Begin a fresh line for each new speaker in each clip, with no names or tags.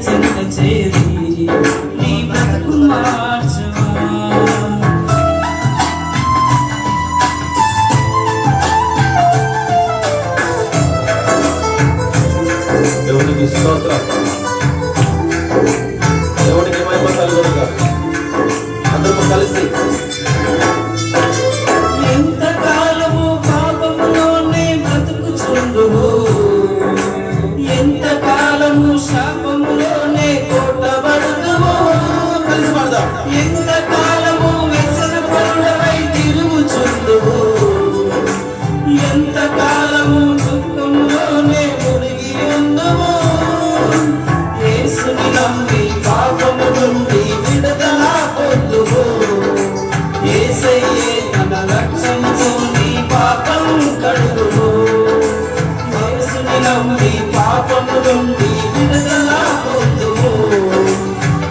చెంత చేరి నీ బ్రతుకు మార్చవా.
దేవునికి స్తోత్రం. దేవునికి మహిమ కలుగునుగా. అందరూ కలిసి
ఎంతకాలము పాపములోనే బ్రతుకుచుందువు, ఎంతకాలము శాపములోనే కొట్టబడుదువు.
కలిసి పాడదాం.
ఎంతకాలము వ్యసనపరుడవై తిరుగుచుందువు, ఎంతకాలము దుఃఖములోనే మునిగి ఉందువు. యేసుని నమ్మి పాపము నుండి విడుదల పొందువు. యేసయ్యే తన రక్షణతో నీ పాపం కడుగును. యేసుని నమ్మి పాపము నుండి విడుదల పొందువు.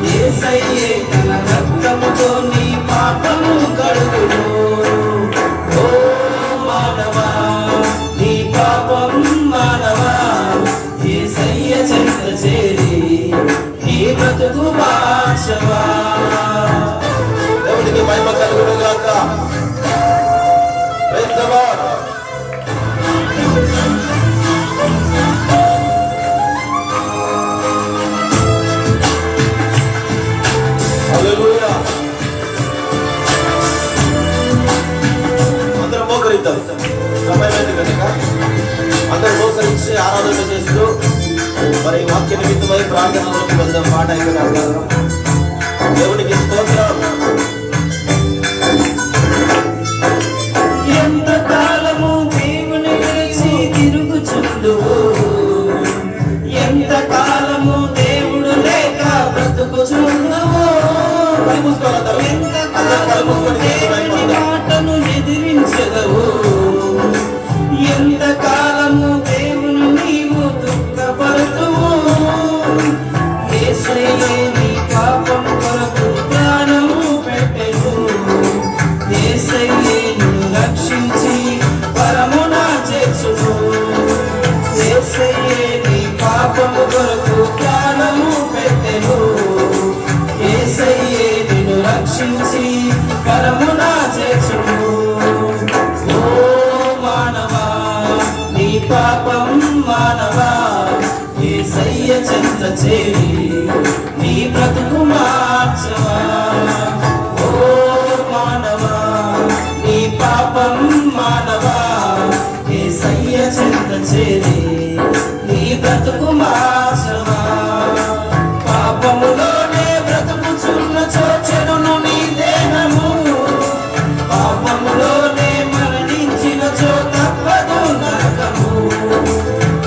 యేసయ్యే తన రక్తముతో నీ పాపము కడుగును. ఓ మానవా, నీ పాపం మానవా, యేసయ్య చెంత చేరి నీ బ్రతుకు మార్చవా.
దేవునికి మహిమ కలుగునుగాక. Praise the Lord. హల్లెలూయా. అందరూ మోకరిద్దాం. సమయం అయింది కనుక అందరూ మోకరించి ఆరాధన చేస్తూ మరి వాక్య నిమిత్తమై ప్రార్థనలోకి వెళ్దాం. మాట అయిపోయిన దేవునికి స్తోత్రం.
ఎంతకాలము దేవుని విడిచి తిరుగుచుందువు, ఎంతకాలము దేవుడు లేక బ్రతుకుచుందువు. ఎంతకాలము దేవుని మాటను ఎదిరించెదవు, ఎంతకాలము దేవుని నీవు దుఃఖపడుతువు. యేసయ్యే నీ పాపం కొరకు ప్రాణము పెట్టెను. యేసయ్యే నిన్ను రక్షించి పరమున చేర్చును. యేసయ్యే నీ పాపము కొరకు ప్రాణము పెట్టెను. యేసయ్యే నిన్ను రక్షించి పరమున చేర్చును. ఓ మానవా, నీ పాపం మానవా, యేసయ్య చెంత చేరి నీ బ్రతుకు మార్చవా. ఓ మానవా, నీ పాపం మానవా, యేసయ్య చెంత చేరి నీ బ్రతుకు మార్చవా. పాపములోనే బ్రతుకుచున్నచో చెడును నీ దేహము, పాపములోనే మరణించినచో తప్పదు నరకము.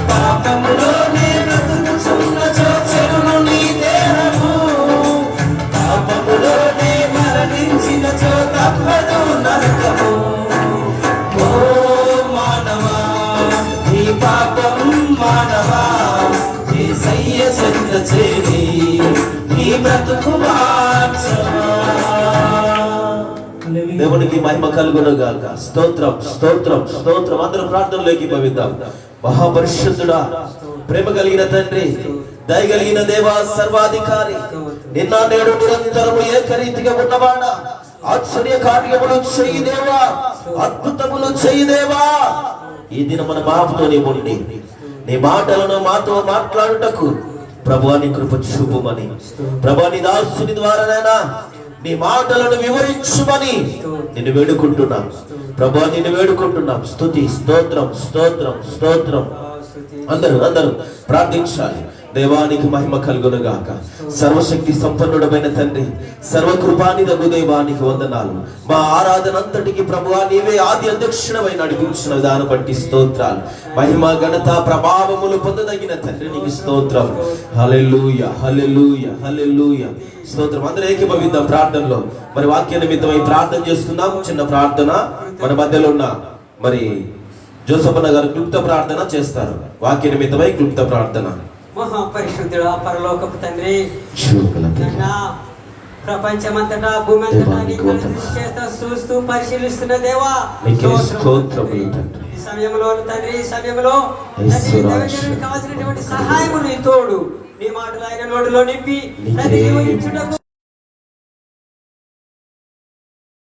పాపములోనే బ్రతుకుచున్నచో చెడును నీ దేహము, పాపములోనే మరణించినచో తప్పదు నరకము. ఓ మానవా, నీ పాపం మానవా, యేసయ్య చెంత చేరి నీ బ్రతుకు మార్చవా.
దేవునికి మహిమ కలుగునుగాక. స్తోత్రం స్తోత్రం స్తోత్రం. అందరూ ప్రార్థనలోకి భవిద్దాం. మహాపరిశుద్ధుడా, ప్రేమ కలిగిన తండ్రి, దయగలిగిన దేవా, సర్వాధికారి, నిన్న నేడు నిరంతరము ఏకరీతిగా ఉన్నవాడా, ఆశ్చర్య కార్యములు చేయి దేవా, అద్భుతములు చేయి దేవా. ఈ దిన మన బాబుతోనే ఉండి నీ మాటలను మాతో మాట్లాడుటకు ప్రభువా నీ కృప చూపుమని, ప్రభువా నీ దాసుని ద్వారానైనా నీ మాటలను వివరించుమని నిన్ను వేడుకుంటున్నాం. ప్రభువా నిన్ను వేడుకుంటున్నాం. స్తుతి స్తోత్రం స్తోత్రం స్తోత్రం. అందరూ ప్రార్థించాలి. దేవానికి మహిమ కలుగునుగాక. సర్వశక్తి సంపన్నుడమైన తండ్రి, సర్వకృపానిదగు దేవానికి వందనాలు. మా ఆరాధన అంతటికి ప్రభువా నీవే ఆది అధ్యక్షుడవై నడిపించిన దాన్ని బట్టి స్తోత్రాలు. మహిమ ఘనత ప్రభావములు పొందదగిన తండ్రి నీకు స్తోత్రం. హల్లెలూయా హల్లెలూయా హల్లెలూయా. స్తోత్రం. అందరూ ఏకీభవిద్దాం ప్రార్థనలో. మరి వాక్య నిమిత్తమై ప్రార్థన చేసుకుందాం. చిన్న ప్రార్థన. మన మధ్యలో ఉన్న మరి జోసఫన్న గారు క్లుప్త ప్రార్థన చేస్తారు. వాక్య నిమిత్తమై క్లుప్త ప్రార్థన.
మహాపరిశుద్ధుడా, పరలోకపు తండ్రి, ప్రపంచమంతటా భూమి అంతటా చూస్తూ పరిశీలిస్తున్న దేవా, ఈ సమయంలో తండ్రి, ఈ సమయంలో కావాల్సినటువంటి సహాయము నీ తోడు నీ మాటలు ఆయన నోటిలో నింపి
నీకే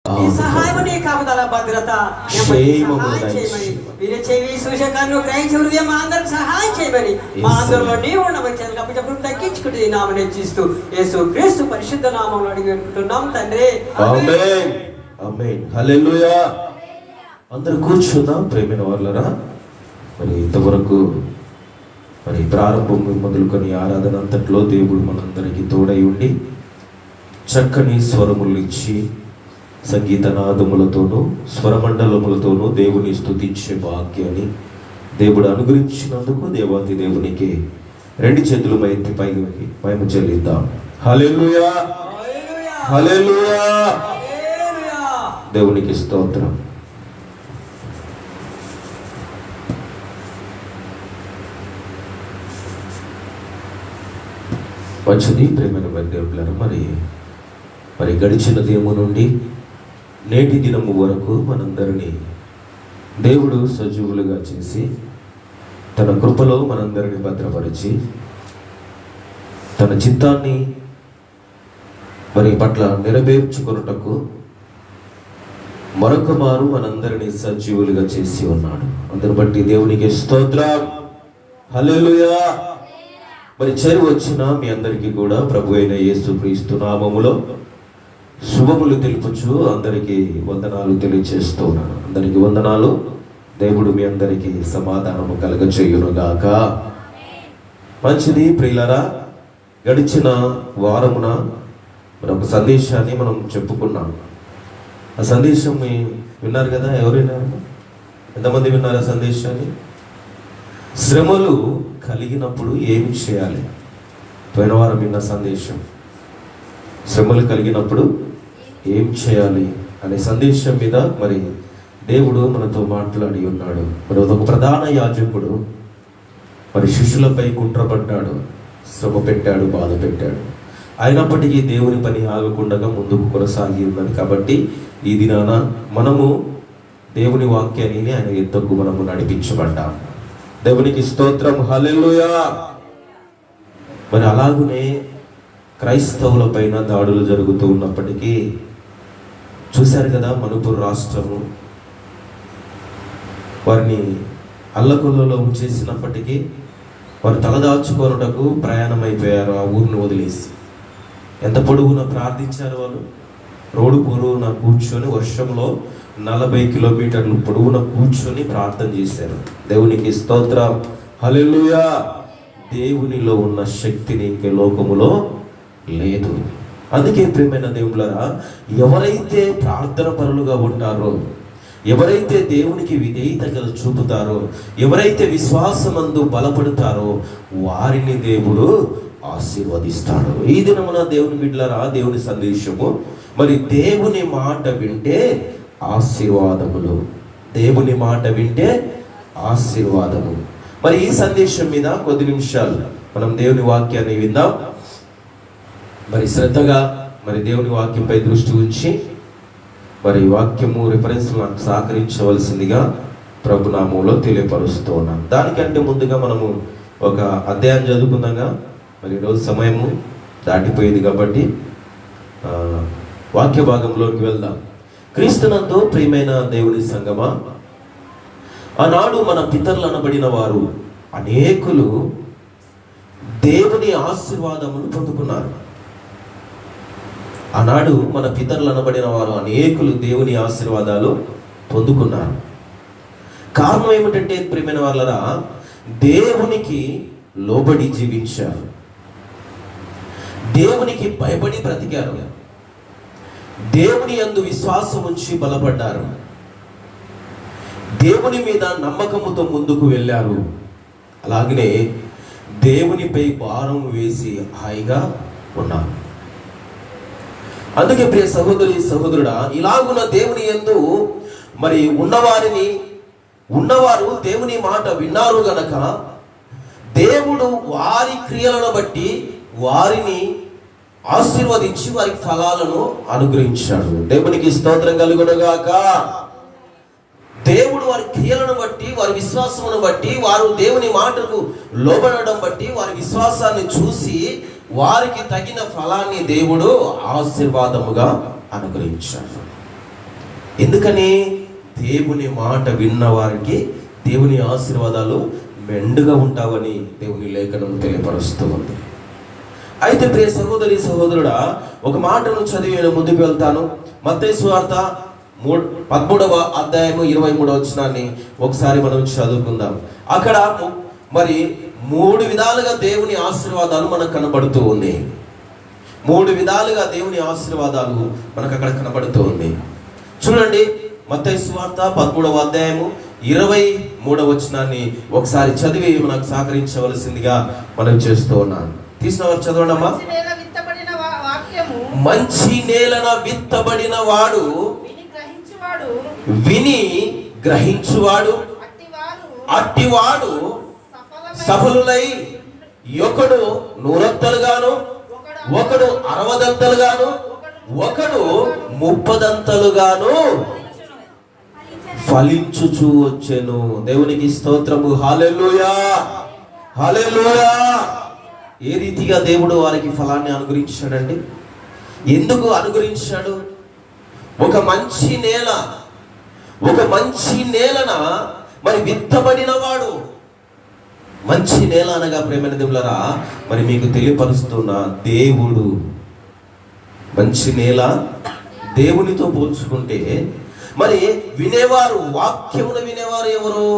నీ సహాయము, నీ కాపుదల, భద్రత సహాయం చేయమని, మీరే చెవి సూచకాన్ని గ్రహించే హృదయం మా అందరికి సహాయం చేయమని, మా అందరిలో నీవు ఉండమని అప్పటికప్పుడు తగ్గించుకుంటే ఈ నామం హెచ్చిస్తూ యేసు క్రీస్తు పరిశుద్ధ నామంలో అడిగి పెట్టుకుంటున్నాం తండ్రి.
ఆమేన్ ఆమేన్ హల్లెలూయా. అందరూ కూర్చుందాం ప్రేమైన వాళ్ళరా. మరి ఇంతవరకు మరి ప్రారంభం మొదలుకొని ఆరాధన అంతట్లో దేవుడు మనందరికీ తోడై ఉండి చక్కని స్వరములు ఇచ్చి సంగీతనాదములతోనూ స్వరమండలములతోనూ దేవుని స్తుతించే భాగ్యాన్ని దేవుడు అనుగ్రహించినందుకు దేవాతి దేవునికి రెండు చేతులు ఎత్తి పైకి మహిమ చెల్లిద్దాం. హల్లెలూయా హల్లెలూయా. దేవునికి స్తోత్రం. మంచిది ప్రేమైన దేవుళ్ళారా. మరి గడిచిన దినము నుండి నేటి దినము వరకు మనందరినీ దేవుడు సజీవులుగా చేసి తన కృపలో మనందరినీ భద్రపరిచి తన చిత్తాన్ని మరి పట్ల నెరవేర్చుకొనుటకు మరొక మారు మనందరినీ సజీవులుగా చేసి ఉన్నాడు. అందరి బట్టి దేవునికి స్తోత్రం. హల్లెలూయా. మరి చేరి వచ్చిన మీ అందరికీ కూడా ప్రభు అయిన యేసుక్రీస్తు నామములో శుభములు తెలుపుచు అందరికీ వందనాలు తెలియచేస్తున్నాను. అందరికీ వందనాలు. దేవుడు మీ అందరికీ సమాధానము కలగచేయునుగాక. మంచిది ప్రియులారా. గడిచిన వారమున మరి ఒక సందేశాన్ని మనం చెప్పుకున్నాం. ఆ సందేశం విన్నారు కదా? ఎవరైనా ఎంతమంది విన్నారు ఆ సందేశాన్ని? శ్రమలు కలిగినప్పుడు ఏమి చేయాలి? పోయిన వారం విన్న సందేశం శ్రమలు కలిగినప్పుడు ఏం చేయాలి అనే సందేశం మీద మరి దేవుడు మనతో మాట్లాడి ఉన్నాడు. మరి ఒక ప్రధాన యాజకుడు మరి శిష్యులపై కుట్రపడ్డాడు, శ్రమ పెట్టాడు, బాధ పెట్టాడు. అయినప్పటికీ దేవుని పని ఆగకుండా ముందుకు కొనసాగి ఉన్నది. కాబట్టి ఈ దినాన మనము దేవుని వాక్యాన్ని ఆయన ఎద్దకు మనము నడిపించబడ్డాం. దేవునికి స్తోత్రం. హల్లెలూయా. మరి అలాగునే క్రైస్తవుల పైన దాడులు జరుగుతూ ఉన్నప్పటికీ చూశారు కదా, మణిపూర్ రాష్ట్రము వారిని అల్లకొల్లలో ఉంచేసినప్పటికీ వారు తలదాచుకొనుటకు ప్రయాణం అయిపోయారు. ఆ ఊరిని వదిలేసి ఎంత పొడుగున ప్రార్థించారు వాళ్ళు. రోడ్డు పొడవున కూర్చొని వర్షంలో 40 కిలోమీటర్లు పొడవున కూర్చొని ప్రార్థన చేశారు. దేవునికి స్తోత్రం. హల్లెలూయా. దేవునిలో ఉన్న శక్తిని ఇంకే లోకములో లేదు. అందుకే ప్రియమైన దేవుళ్ళారా, ఎవరైతే ప్రార్థన పరులుగా ఉంటారో, ఎవరైతే దేవునికి విధేయత చూపుతారో, ఎవరైతే విశ్వాసమందు బలపడతారో వారిని దేవుడు ఆశీర్వదిస్తాడు. ఈ దినమున దేవుని బిడ్డలారా, దేవుని సందేశము మరి దేవుని మాట వింటే ఆశీర్వాదములు. దేవుని మాట వింటే ఆశీర్వాదము. మరి ఈ సందేశం మీద కొద్ది నిమిషాలు మనం దేవుని వాక్యాన్ని విందాం. మరి శ్రద్ధగా మరి దేవుని వాక్యంపై దృష్టి ఉంచి మరి వాక్యము రిఫరెన్స్ నాకు సహకరించవలసిందిగా ప్రభునామంలో తెలియపరుస్తూ ఉన్నాను. దానికంటే ముందుగా మనము ఒక అధ్యాయం చదువుకుందాగా. మరి ఈరోజు సమయము దాటిపోయింది కాబట్టి వాక్య భాగంలోకి వెళ్దాం. క్రీస్తునందు ప్రియమైన దేవుని సంగమా, ఆనాడు మన పితరులు అనబడిన వారు అనేకులు దేవుని ఆశీర్వాదములు పొందుకున్నారు. ఆనాడు మన పితరులు అనబడిన వారు అనేకులు దేవుని ఆశీర్వాదాలు పొందుకున్నారు. కారణం ఏమిటంటే ప్రియమైన వాళ్ళరా, దేవునికి లోబడి జీవించారు, దేవునికి భయపడి బ్రతికారు, దేవుని యందు విశ్వాసం ఉంచి బలపడ్డారు, దేవుని మీద నమ్మకముతో ముందుకు వెళ్ళారు. అలాగనే దేవునిపై భారం వేసి హాయిగా ఉన్నారు. అందుకే ప్రియ సహోదరి సహోదరుడా, ఇలాగున్న దేవుని యందు మరి ఉన్నవారు దేవుని మాట విన్నారు గనక దేవుడు వారి క్రియలను బట్టి వారిని ఆశీర్వదించి వారికి ఫలాలను అనుగ్రహించాడు. దేవునికి స్తోత్రం కలుగునుగాక. దేవుడు వారి క్రియలను బట్టి, వారి విశ్వాసమును బట్టి, వారు దేవుని మాటకు లోబడడం బట్టి, వారి విశ్వాసాన్ని చూసి వారికి తగిన ఫలాన్ని దేవుడు ఆశీర్వాదముగా అనుగ్రహించాడు. ఎందుకని? దేవుని మాట విన్న వారికి దేవుని ఆశీర్వాదాలు మెండుగా ఉంటావని దేవుని లేఖనం తెలియపరుస్తూ ఉంది. అయితే ప్రియ సహోదరి సహోదరుడా, ఒక మాటను చదివి నేను ముందుకు వెళ్తాను. మత్తయి సువార్త 13వ అధ్యాయము 23వ వచనాన్ని ఒకసారి మనం చదువుకుందాం. అక్కడ మరి 3 విధాలుగా దేవుని ఆశీర్వాదాలు మనకు కనబడుతూ ఉంది. 3 విధాలుగా దేవుని ఆశీర్వాదాలు మనకు అక్కడ కనబడుతూ ఉంది. చూడండి, మత్తయి సువార్త 13వ అధ్యాయము 23వ వచనాన్ని ఒకసారి చదివి మనకు సహకరించవలసిందిగా మనం చేస్తూ ఉన్నాను. తీసిన వారు చదవండమ్మా. మంచి నేలన విత్తబడిన వాడు విని గ్రహించువాడు, అట్టివాడు సఫలులై ఒకడు 100 ఒకడు 60 ఒకడు 30 ఫలించుచూ వచ్చెను. దేవునికి స్తోత్రము. హల్లెలూయా, హల్లెలూయా. ఏ రీతిగా దేవుడు వారికి ఫలాన్ని అనుగ్రహించాడండి? ఎందుకు అనుగ్రహించాడు? ఒక మంచి నేలన మరి విత్తబడిన వాడు. మంచి నేల అనగా ప్రేమైన దేవులరా, మరి మీకు తెలియపరుస్తున్న దేవుడు మంచి నేల. దేవునితో పోల్చుకుంటే మరి వినేవారు, వాక్యమును వినేవారు ఎవరు?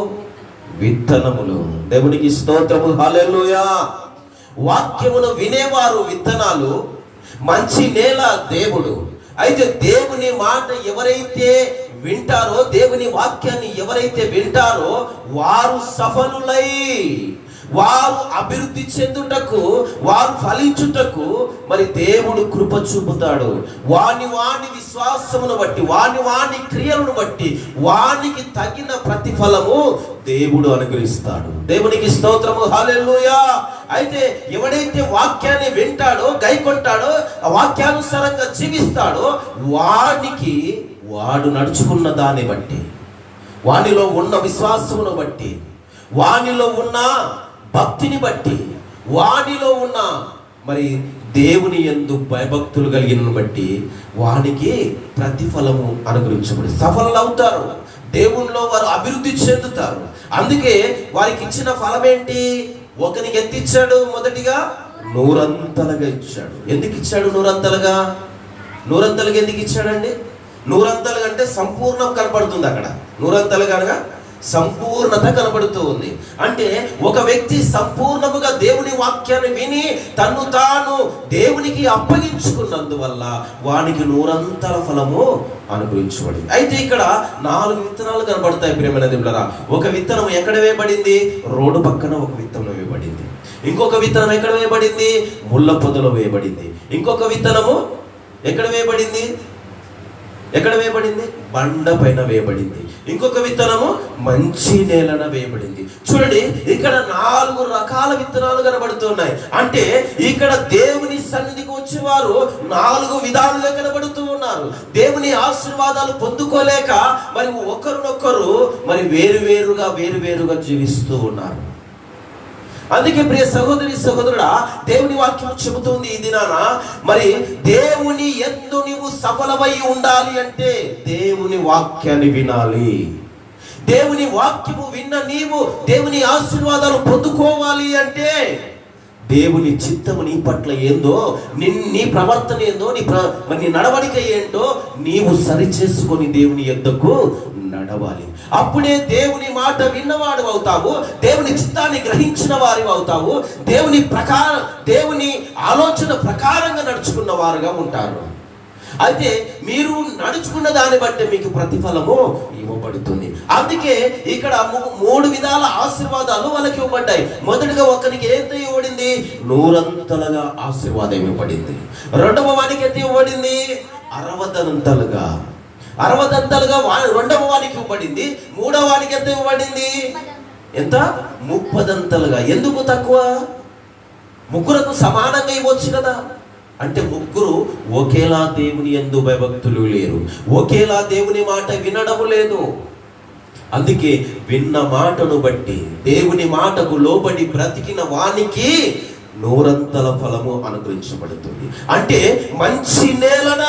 విత్తనములు. దేవునికి స్తోత్రము. హల్లెలూయా. వాక్యమును వినేవారు విత్తనాలు, మంచి నేల దేవుడు. అయితే దేవుని మాట ఎవరైతే వింటారో, దేవుని వాక్యాన్ని ఎవరైతే వింటారో వారు సఫలులై, వారు అభివృద్ధి చెందుటకు, వారు ఫలించుటకు మరి దేవుడు కృప చూపుతాడు. వాని విశ్వాసమును బట్టి, వాని క్రియలను బట్టి వానికి తగిన ప్రతిఫలము దేవుడు అనుగ్రహిస్తాడు. దేవునికి స్తోత్రము. హల్లెలూయా. అయితే ఎవడైతే వాక్యాన్ని వింటాడో, గైకొంటాడో, ఆ వాక్యానుసారంగా జీవిస్తాడో వాడు నడుచుకున్న దాన్ని బట్టి, వానిలో ఉన్న విశ్వాసమును బట్టి, వానిలో ఉన్న భక్తిని బట్టి, వానిలో ఉన్న మరి దేవుని యందు భయభక్తులు కలిగిన బట్టి వానికి ప్రతిఫలము అనుగ్రహించబడి సఫలులవుతారు. దేవునిలో వారు అభివృద్ధి చెందుతారు. అందుకే వారికి ఇచ్చిన ఫలం ఏంటి? ఒకరికి ఎంత ఇచ్చాడు? మొదటిగా 100 ఇచ్చాడు. ఎందుకు ఇచ్చాడు 100? 100 ఎందుకు ఇచ్చాడండి? 100 అంటే సంపూర్ణం కనపడుతుంది అక్కడ. 100 అనగా సంపూర్ణత కనబడుతూ ఉంది. అంటే ఒక వ్యక్తి సంపూర్ణముగా దేవుని వాక్యాన్ని విని తను తాను దేవునికి అప్పగించుకున్నందువల్ల వానికి 100 ఫలము అనుగ్రహించబడింది. అయితే ఇక్కడ 4 విత్తనాలు కనబడతాయి ప్రియమైన దేవులారా. ఒక విత్తనం ఎక్కడ వేయబడింది? రోడ్డు పక్కన ఒక విత్తనం వేయబడింది. ఇంకొక విత్తనం ఎక్కడ వేయబడింది? ముళ్ళ పొదలో వేయబడింది. ఇంకొక విత్తనము ఎక్కడ వేయబడింది? బండ పైన వేయబడింది. ఇంకొక విత్తనము మంచి నేలన వేయబడింది. చూడండి, ఇక్కడ 4 రకాల విత్తనాలు కనబడుతున్నాయి. అంటే ఇక్కడ దేవుని సన్నిధికి వచ్చేవారు 4 విధాలుగా కనబడుతూ ఉన్నారు. దేవుని ఆశీర్వాదాలు పొందుకోలేక మరి ఒకరినొకరు మరి వేరువేరుగా జీవిస్తూ ఉన్నారు. అందుకే ప్రియ సహోదరి సహోదరుడా, దేవుని వాక్యం చెబుతుంది ఈ దినాన మరి దేవుని యందు నీవు సఫలమై ఉండాలి అంటే దేవుని వాక్యాన్ని వినాలి. దేవుని వాక్యము విన్న నీవు దేవుని ఆశీర్వాదాలు పొందుకోవాలి అంటే దేవుని చిత్తము నీ పట్ల ఏందో, నీ ప్రవర్తన ఏందో, నీ నడవడిక ఏంటో నీవు సరి చేసుకొని దేవుని యొద్దకు నడవాలి. అప్పుడే దేవుని మాట విన్నవాడు అవుతావు, దేవుని చిత్తాన్ని గ్రహించిన వారి అవుతావు, దేవుని ఆలోచన ప్రకారంగా నడుచుకున్న వారుగా ఉంటారు. అయితే మీరు నడుచుకున్న దాన్ని బట్టి మీకు ప్రతిఫలము ఇవ్వబడుతుంది. అందుకే ఇక్కడ 3 విధాల ఆశీర్వాదాలు వాళ్ళకి ఇవ్వబడ్డాయి. మొదటిగా ఒకరికి ఎంత ఇవ్వబడింది? 100 ఆశీర్వాదం ఇవ్వబడింది. రెండవ వానికి ఎంత ఇవ్వబడింది? 60 రెండవ వానికి ఇవ్వబడింది. మూడవ వానికి ఎంత ఇవ్వబడింది? ఎంత? 30. ఎందుకు తక్కువ? ముగ్గురకు సమానంగా ఇవ్వచ్చు కదా. అంటే ముగ్గురు ఒకేలా దేవుని యందు భయభక్తులు లేరు, ఒకేలా దేవుని మాట వినడం లేదు. అందుకే విన్న మాటను బట్టి దేవుని మాటకు లోబడి బ్రతికిన వానికి నూరంతల ఫలము అనుగ్రహించబడుతుంది. అంటే మంచి నేలన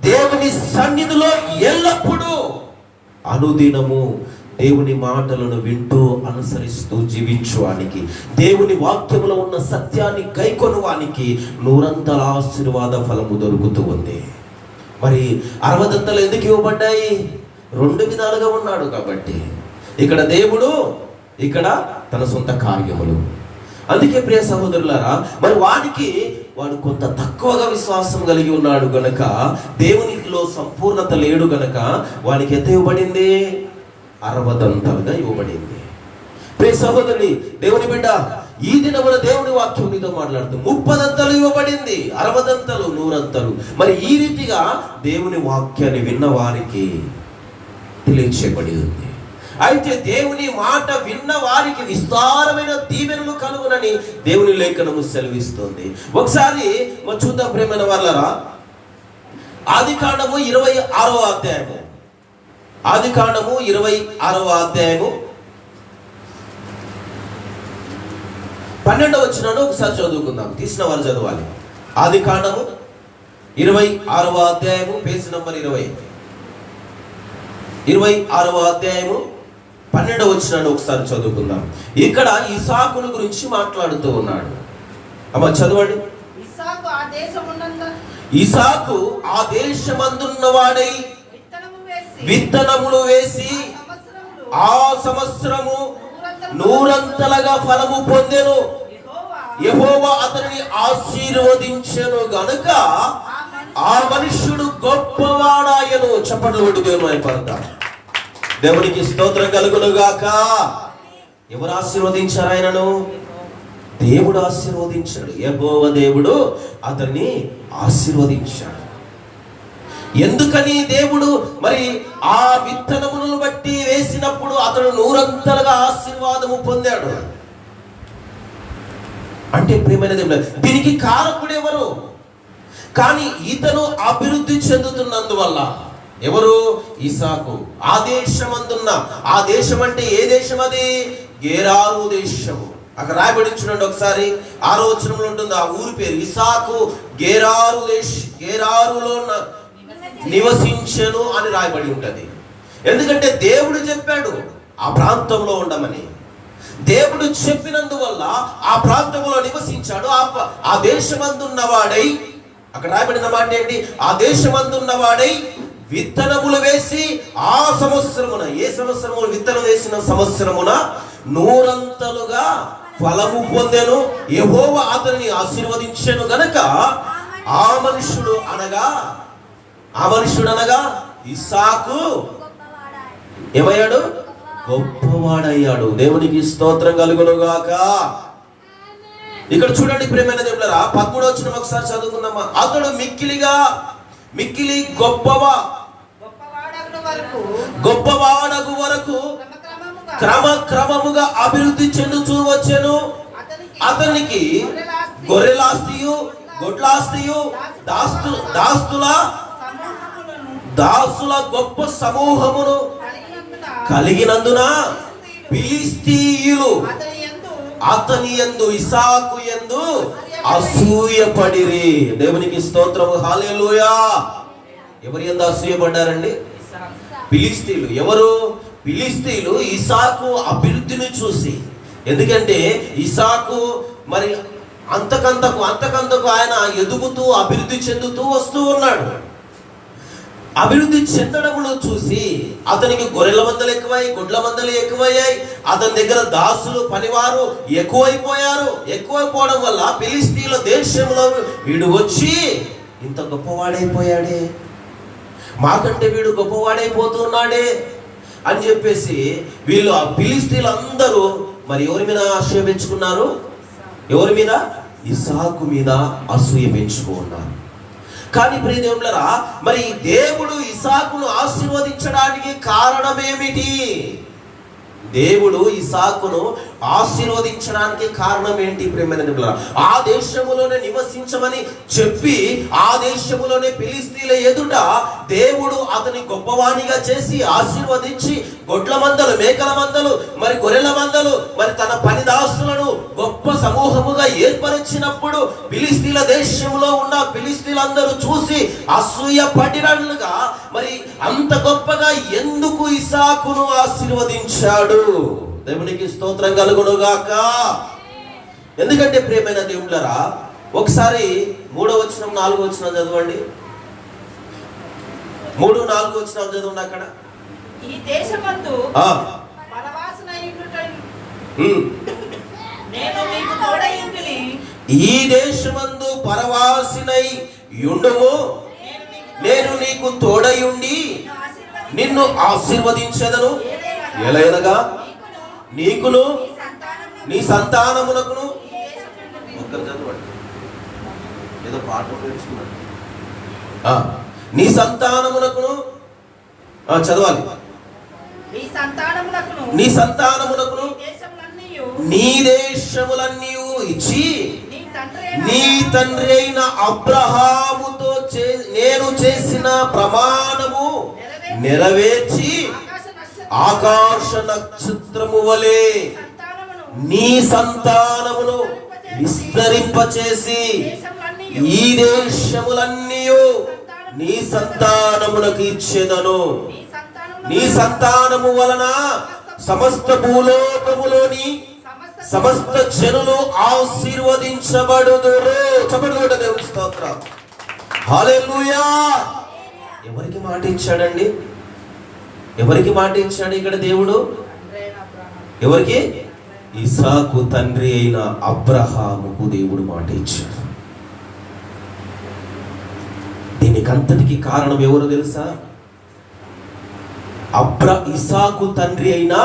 దేవుని సన్నిధిలో ఎల్లప్పుడూ అనుదినము దేవుని మాటలను వింటూ అనుసరిస్తూ జీవించువానికి, దేవుని వాక్యములో ఉన్న సత్యాన్ని గైకొనువానికి నూరంతల ఆశీర్వాద ఫలము దొరుకుతూ ఉంది. మరి 60 ఎందుకు ఇవ్వబడ్డాయి? 2 విధాలుగా ఉన్నాడు కాబట్టి. ఇక్కడ దేవుడు, ఇక్కడ తన సొంత కార్యములు. అందుకే ప్రియ సహోదరులారా, మరి వాడు కొంత తక్కువగా విశ్వాసం కలిగి ఉన్నాడు గనక, దేవునిలో సంపూర్ణత లేడు గనక వానికి ఎంత ఇవ్వబడింది? 60 ఇవ్వబడింది. ప్రియ సహోదరుని, దేవుని బిడ్డ, ఈ దినమున దేవుని వాక్యం నీతో మాట్లాడుతూ 30 ఇవ్వబడింది, 60 100. మరి ఈ రీతిగా దేవుని వాక్యాన్ని విన్న వారికి తెలియచేయబడి ఉంది. అయితే దేవుని మాట విన్న వారికి విస్తారమైన దీవెనలు కలుగునని దేవుని లేఖనము సెలవిస్తుంది. ఒకసారి చూద్దాం ప్రియమైన వాళ్ళరా, ఆదికాండము 26వ అధ్యాయము, ఆదికాండము 26వ అధ్యాయము 12వ వచనాన్ని ఒకసారి చదువుకుందాం. తీసిన వారు చదవాలి. ఆదికాండము 26వ అధ్యాయము, పేజీ నంబర్ 26వ అధ్యాయము 12వ వచనాన్ని ఒకసారి చదువుకుందాం. ఇక్కడ ఇసాకును గురించి మాట్లాడుతూ ఉన్నాడు. అమ్మ చదవండి. ఇసాకు ఆ దేశమందున్నవాడై విత్తనములు వేసి ఆ సంవత్సరము 100 ఫలము పొందెను. యెహోవా అతనిని ఆశీర్వదించెను గనుక ఆ మనుష్యుడు గొప్పవాడాయను. చప్పట్లు కొట్టి దేవుని అయిపోతాం. దేవునికి స్తోత్రం కలుగును గాక. ఎవరు ఆశీర్వదించారు ఆయనను? దేవుడు ఆశీర్వదించాడు. యెహోవా దేవుడు అతన్ని ఆశీర్వదించాడు. ఎందుకని? దేవుడు మరి ఆ విత్తనములను బట్టి వేసినప్పుడు అతడు 100 ఆశీర్వాదము పొందాడు. అంటే ప్రియమైన దేవుడు, దీనికి కారకుడు ఎవరు? కానీ ఇతను అభివృద్ధి చెందుతున్నందువల్ల. ఎవరు? ఇసాకు. ఆ దేశమందున్న, ఆ దేశం అంటే ఏ దేశం అది? గెరారు దేశము. అక్కడ రాయబడి చూడండి ఒకసారి, 6వ వచనంలో ఉంటుంది ఆ ఊరి పేరు. ఇసాకు గెరారులో నివసించెను అని రాయబడి ఉంటది. ఎందుకంటే దేవుడు చెప్పాడు ఆ ప్రాంతంలో ఉండమని. దేవుడు చెప్పినందువల్ల ఆ ప్రాంతంలో నివసించాడు. ఆ దేశమందున్నవాడై, అక్కడ రాయబడిన మాట ఏంటి? ఆ దేశమందున్నవాడై విత్తనములు వేసి ఆ సంవత్సరమున, ఏ సంవత్సరము? విత్తనం వేసిన సంవత్సరమున 100 ఫలము పొందెను. యెహోవా అతనిని ఆశీర్వదించెను గనక ఆ మనుషుడు అనగా ఇస్సాకు ఏమయ్యాడు? గొప్పవాడయ్యాడు. దేవునికి స్తోత్రం కలుగును గాక. ఇక్కడ చూడండి ప్రియమైన దేవులారా, 13వ వచనం ఒకసారి చదువుకుందామా. అతడు మిక్కిలి గొప్పవాడగు వరకు క్రమముగా అభివృద్ధి చెందుతూ వచ్చెను. అతనికి గొర్రెలాస్తియు గొడ్లాస్తియు దాసుల గొప్ప సమూహమును కలిగినందున ఫిలిష్తీయులు అతని యందు, ఇసాకు యందు అసూయపడిరి. దేవునికి స్తోత్రము, హల్లెలూయా. ఎవరి యందు అసూయపడ్డారండి? ఫిలిష్తీయులు. ఎవరు? ఫిలిష్తీయులు ఇసాకు అభివృద్ధిని చూసి. ఎందుకంటే ఇసాకు మరి అంతకంతకు ఆయన ఎదుగుతూ అభివృద్ధి చెందుతూ వస్తూ ఉన్నాడు. అభివృద్ధి చెందడమును చూసి అతనికి గొర్రెల మందలు ఎక్కువై, గుడ్ల మందలు ఎక్కువయ్యాయి. అతని దగ్గర దాసులు, పనివారు ఎక్కువైపోవడం వల్ల ఫిలిష్తీయుల దేశంలో వీడు వచ్చి ఇంత గొప్పవాడైపోయాడే, మాకంటే వీడు గొప్పవాడైపోతున్నాడే అని చెప్పేసి వీళ్ళు ఆ ఫిలిష్తీయులు అందరూ మరి ఎవరి మీద అసూయ పెంచుకున్నారు? ఎవరి మీద? ఇసాకు మీద అసూయ పెంచుకున్నారు. కానీ ప్రియదేవులారా, మరి దేవుడు ఇసాకును ఆశీర్వదించడానికి కారణమేమిటి? దేవుడు ఇసాకును ఆశీర్వదించడానికి కారణం ఏంటి ప్రియమైన దేవులారా? ఆ దేశములోనే నివసించమని చెప్పి ఆ దేశములోనే ఫిలిష్తీయుల ఎదుట దేవుడు అతని గొప్పవాణిగా చేసి ఆశీర్వదించి గొడ్ల మందలు, మేకల మందలు, మరి గొర్రెల మందలు, మరి తన పనిదాసులను గొప్ప సమూహముగా ఏర్పరిచినప్పుడు ఫిలిష్తీయుల దేశంలో ఉన్న ఫిలిష్తీయులందరూ చూసి అసూయ పడినట్లుగా మరి అంత గొప్పగా ఎందుకు ఇసాకును ఆశీర్వదించాడు? దేవునికి స్తోత్రం కలుగునుగాక. ఎందుకంటే ప్రియమైన దేవుళ్ళరా, ఒకసారి 3వ వచనం 4వ వచనం చదవండి. 3, 4 వచనం చదవండి. అక్కడ
ఈ దేశమందు పరవాసనయుండుటయు నేను నీకు తోడయుంటిని.
ఈ దేశమందు పరవాసినై యుండుము, నేను నీకు తోడయుండి నిన్ను ఆశీర్వదించెదను. ఎలయనగా నీకును నీ సంతానమునకును. ఒక్కరు చదవండి, ఏదో పాట నేర్చుకున్నాడు. నీ సంతానమునకును చదవాలి. నీ సంతానమునకును నీ దేశములన్నీ ఇచ్చి నీ తండ్రి అయిన అబ్రహాముతో నేను చేసిన ప్రమాణము నెరవేర్చి ఆకాశ నక్షత్రము వలె నీ సంతానమును విస్తరింపచేసి ఈ దేశములన్నీ నీ సంతానమునకు ఇచ్చెదను. నీ సంతానము వలన సమస్త భూలోకములోని సమస్త జనులు ఆశీర్వదించబడుదురు. చెప్పండి దేవుని స్తోత్రం, హల్లెలూయా. ఎవరికి మాట ఇచ్చాడండి? ఎవరికి మాట ఇచ్చాడు ఇక్కడ దేవుడు? ఎవరికి? ఇసాకు తండ్రి అయిన అబ్రహాముకు దేవుడు మాట ఇచ్చాడు. దీనికంతటికి కారణం ఎవరు తెలుసా? ఇసాకు తండ్రి అయిన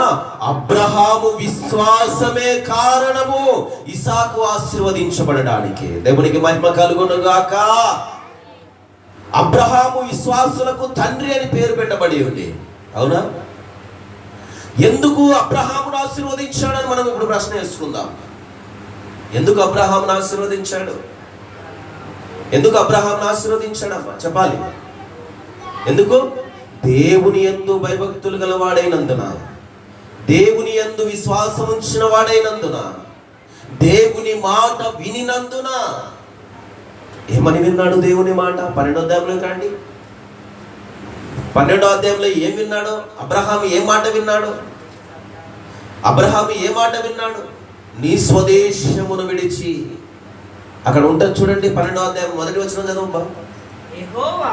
అబ్రహాము విశ్వాసమే కారణము ఇసాకు ఆశీర్వదించబడడానికి. దేవునికి మహిమ కలుగునుగాక. అబ్రహాము విశ్వాసులకు తండ్రి అని పేరు పెట్టబడి ఉంది, అవునా? ఎందుకు అబ్రహామును ఆశీర్వదించాడని మనం ఇప్పుడు ప్రశ్న వేసుకుందాం. ఎందుకు అబ్రహామును ఆశీర్వదించాడు? ఎందుకు అబ్రహామును ఆశీర్వదించాడమ్మా చెప్పాలి. ఎందుకు? దేవుని యందు భయభక్తులు గలవాడైనందున, దేవుని యందు విశ్వాసం ఉంచిన వాడైనందున, దేవుని మాట వినినందున. ఏమని విన్నాడు దేవుని మాట? 12వ అధ్యాయంలో కాండి, 12వ అధ్యాయంలో ఏం విన్నాడు? అబ్రహాము ఏ మాట విన్నాడు? అబ్రహాము ఏ మాట విన్నాడు? నీ స్వదేశమును విడిచి. అక్కడ ఉంటుంది చూడండి, 12వ అధ్యాయం 1వ వచనం చదవమ్మా.
యెహోవా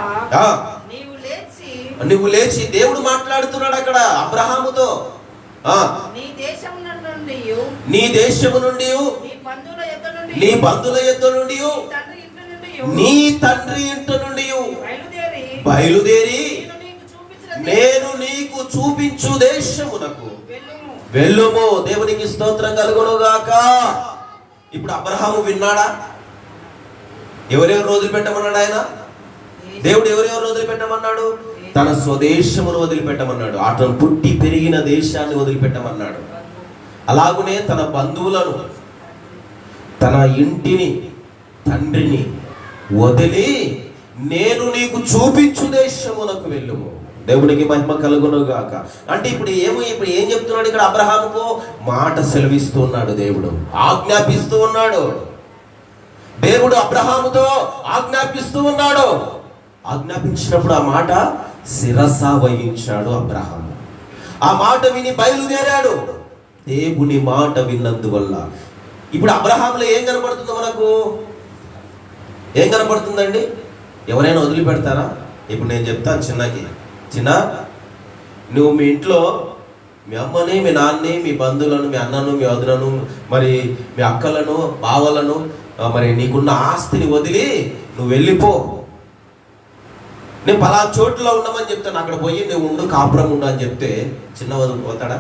నువ్వు లేచి, దేవుడు మాట్లాడుతున్నాడు అక్కడ అబ్రహాముతో. నీ దేశము నుండి, నీ బంధువుల యొద్ద నుండి, నీ తండ్రి ఇంటి నుండి బయలుదేరి నేను నీకు చూపించు దేశమునకు వెళ్ళుము. దేవునికి స్తోత్రం కలుగునుగాక. ఇప్పుడు అబ్రహాము విన్నాడా? ఎవరెవరు వదిలిపెట్టమన్నాడు ఆయన? దేవుడు ఎవరెవరు వదిలిపెట్టమన్నాడు? తన స్వదేశమును వదిలిపెట్టమన్నాడు. అతను పుట్టి పెరిగిన దేశాన్ని వదిలిపెట్టమన్నాడు. అలాగునే తన బంధువులను, తన ఇంటిని, తండ్రిని వదిలి నేను నీకు చూపించు దేశమునకు వెళ్ళుము. దేవునికి మహిమ కలుగునుగాక. అంటే ఇప్పుడు ఏం చెప్తున్నాడు ఇక్కడ? అబ్రహాముకు మాట సెలవిస్తూ ఉన్నాడు దేవుడు, ఆజ్ఞాపిస్తూ ఉన్నాడు. దేవుడు అబ్రహాముతో ఆజ్ఞాపిస్తూ ఉన్నాడు. ఆజ్ఞాపించినప్పుడు ఆ మాట శిరస వహించాడు అబ్రహాము. ఆ మాట విని బయలుదేరాడు. దేవుని మాట విన్నందువల్ల ఇప్పుడు అబ్రహాములో ఏం కనపడుతుందో మనకు? ఏం కనపడుతుందండి? ఎవరైనా వదిలిపెడతారా? ఇప్పుడు నేను చెప్తాను చిన్నకి, చిన్న నువ్వు మీ ఇంట్లో మీ అమ్మని, మీ నాన్నని, మీ బంధువులను, మీ అన్నను, మీ వదినను, మరి మీ అక్కలను, బావలను, మరి నీకున్న ఆస్తిని వదిలి నువ్వు వెళ్ళిపో. నేను పలా చోట్ల ఉండమని చెప్తాను, అక్కడ పోయి నువ్వు ఉండు, కాపురం ఉండు అని చెప్తే చిన్న వదులు పోతాడా?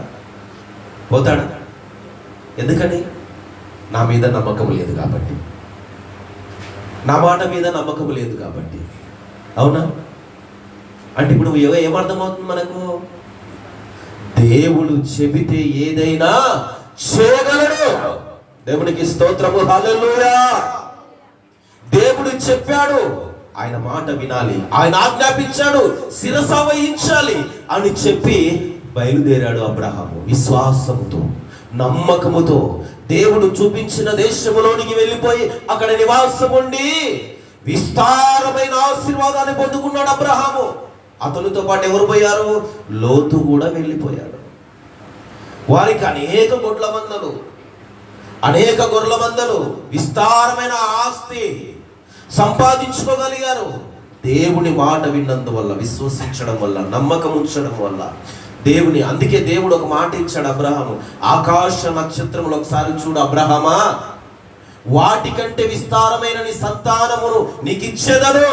పోతాడా? ఎందుకని? నా మీద నమ్మకం లేదు కాబట్టి, నా మాట మీద నమ్మకం లేదు కాబట్టి. అవునా? అంటే ఇప్పుడు ఏమర్థమవుతుంది మనకు? దేవుడు చెబితే ఏదైనా చేయగలడు. దేవునికి స్తోత్రము, హల్లెలూయా. దేవుడు చెప్పాడు, ఆయన మాట వినాలి. ఆయన ఆజ్ఞాపించాడు, శిరస వహించాలి అని చెప్పి బయలుదేరాడు అబ్రహాము. విశ్వాసముతో, నమ్మకముతో దేవుడు చూపించిన దేశములోనికి వెళ్ళిపోయి అక్కడ నివాసం ఉండి విస్తారమైన ఆశీర్వాదాన్ని పొందుకున్నాడు అబ్రహాము. అతనితో పాటు ఎవరు పోయారు? లోతు కూడా వెళ్ళిపోయాడు. వారికి అనేక గొర్రెల మందలు, విస్తారమైన ఆస్తి సంపాదించుకోగలిగారు. దేవుని మాట విన్నందువల్ల, విశ్వసించడం వల్ల, నమ్మకం ఉంచడం వల్ల దేవుని. అందుకే దేవుడు ఒక మాట ఇచ్చాడు అబ్రహాము, ఆకాశ నక్షత్రములు ఒకసారి చూడు అబ్రహామా, వాటికంటే విస్తారమైన నీ సంతానమును నీకు ఇచ్చేదను,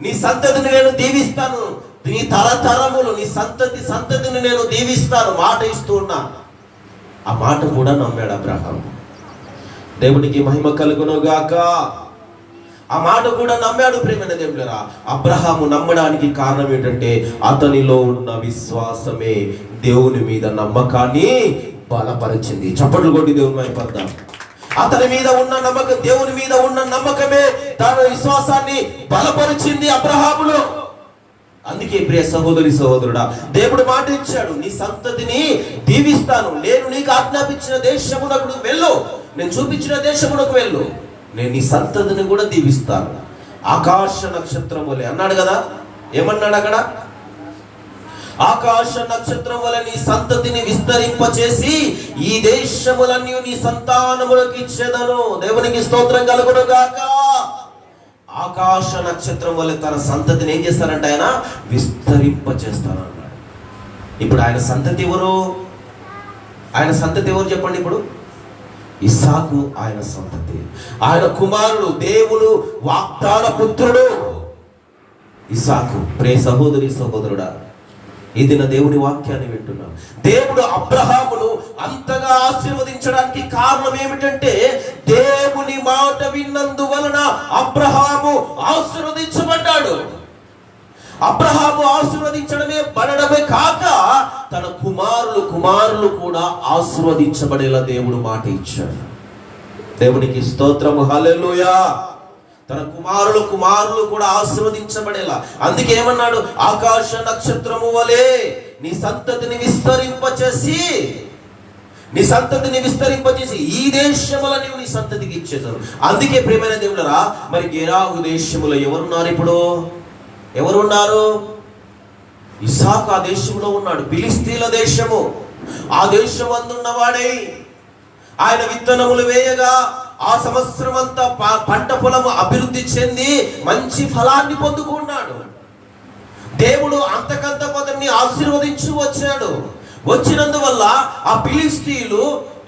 నీ సంతతిని నేను దీవిస్తాను, నీ తరతరములు, నీ సంతతిని నేను దీవిస్తాను మాట ఇస్తూ ఉన్నా. ఆ మాట కూడా నమ్మాడు అబ్రహాము. దేవునికి మహిమ కలుగును గాక. ఆ మాట కూడా నమ్మాడు. ప్రేమైన దేవులారా, అబ్రహాము నమ్మడానికి కారణం ఏంటంటే అతనిలో ఉన్న విశ్వాసమే దేవుని మీద నమ్మకాన్ని బలపరిచింది. చప్పట్లు కొట్టి దేవుని వైపద్దాం. అతని మీద ఉన్న నమ్మకం, దేవుని మీద ఉన్న నమ్మకమే తన విశ్వాసాన్ని బలపరిచింది అబ్రహాములో. అందుకే ప్రియ సహోదరి సహోదరుడా, దేవుడు మాట ఇచ్చాడు, నీ సంతతిని దీవిస్తాను, నేను నీకు ఆజ్ఞాపించిన దేశమునకు వెళ్ళు, నేను చూపించిన దేశమునకు వెళ్ళు, నేను నీ సంతతిని కూడా దీవిస్తాను, ఆకాశ నక్షత్రం వలె అన్నాడు కదా. ఏమన్నాడు అక్కడ? ఆకాశ నక్షత్రం వలె నీ సంతతిని విస్తరింపచేసి ఈ దేశములన్నీ నీ సంతానములకు ఇచ్చేదను. దేవునికి స్తోత్రం కలుగును గాక. ఆకాశ నక్షత్రం వల్ల తన సంతతిని ఏం చేస్తారంటే ఆయన విస్తరింపచేస్తాను అన్నాడు. ఇప్పుడు ఆయన సంతతి ఎవరు? ఆయన సంతతి ఎవరు చెప్పండి? ఇప్పుడు ఇస్సాకు ఆయన సంతతి, ఆయన కుమారుడు, దేవుడు వాగ్దాన పుత్రుడు ఇస్సాకు. ప్రియ సహోదరి సహోదరుడా, ఇది నా దేవుని వాక్యాన్ని వింటున్నాం. దేవుడు అబ్రహామును అంతగా ఆశీర్వదించడానికి కారణం ఏమిటంటే దేవుని మాట విన్నందువలన అబ్రహాము ఆశీర్వదించబడ్డాడు. అబ్రహాము ఆశీర్వదించడమే పడడమే కాక తన కుమారులు కూడా ఆశీర్వదించబడేలా దేవుడు మాట ఇచ్చాడు. దేవునికి స్తోత్రము, హల్లెలూయా. తన కుమారులు కూడా ఆశీర్వదించబడేలా. అందుకే ఏమన్నాడు? ఆకాశ నక్షత్రము వలె నీ సంతతిని విస్తరింపచేసి ఈ దేశములని నీ సంతతికి ఇచ్చేసారు. అందుకే ప్రియమైన దేవులరా, మరి గెరాగు దేశములో ఎవరున్నారు? ఇప్పుడు ఎవరున్నారు? ఇస్సాకు ఆ దేశంలో ఉన్నాడు. ఫిలిస్తీన్ల దేశము, ఆ దేశం అందున్నవాడై ఆయన విత్తనములు వేయగా ఆ సంవత్సరం అంతా పంట పొలము అభివృద్ధి చెంది మంచి ఫలాన్ని పొందుకున్నాడు. దేవుడు అంతకంత కొందరిని ఆశీర్వదించు వచ్చాడు. వచ్చినందువల్ల ఆ ఫిలిస్తీన్లు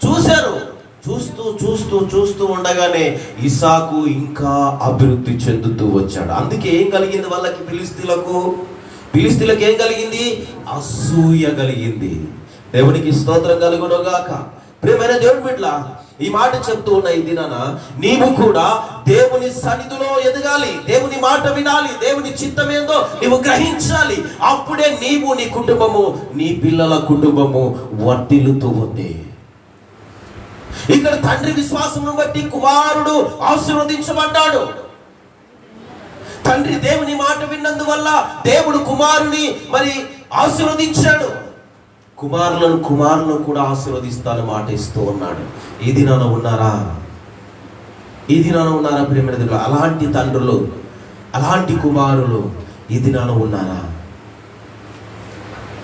చూశారు. చూస్తూ ఉండగానే ఇస్సాకు ఇంకా అభివృద్ధి చెందుతూ వచ్చాడు. అందుకే ఏం కలిగింది వాళ్ళకి? ఫిలిస్తీన్లకు ఏం కలిగింది? అసూయ కలిగింది. దేవునికి స్తోత్రం కలుగును గాక. ప్రియమైన దేవుని బిడ్డలా, ఈ మాట చెప్తూ ఉన్న ఈ దినాన నీవు కూడా దేవుని సన్నిధిలో ఎదగాలి, దేవుని మాట వినాలి, దేవుని చిత్తం ఏందో నీవు గ్రహించాలి. అప్పుడే నీవు, నీ కుటుంబము, నీ పిల్లల కుటుంబము వర్ధిల్లుతూ ఉంది. ఇక్కడ తండ్రి విశ్వాసమును బట్టి కుమారుడు ఆశీర్వదించబడ్డాడు. తండ్రి దేవుని మాట విన్నందువల్ల దేవుడు కుమారుని మరి ఆశీర్వదించాడు. కుమారులను కూడా ఆశీర్వదిస్తాను మాట ఇస్తూ ఉన్నాడు. ఈ దినాన ఉన్నారా? ప్రియమైన దేవుడు? అలాంటి తండ్రులు, అలాంటి కుమారులు ఈ దినాన ఉన్నారా?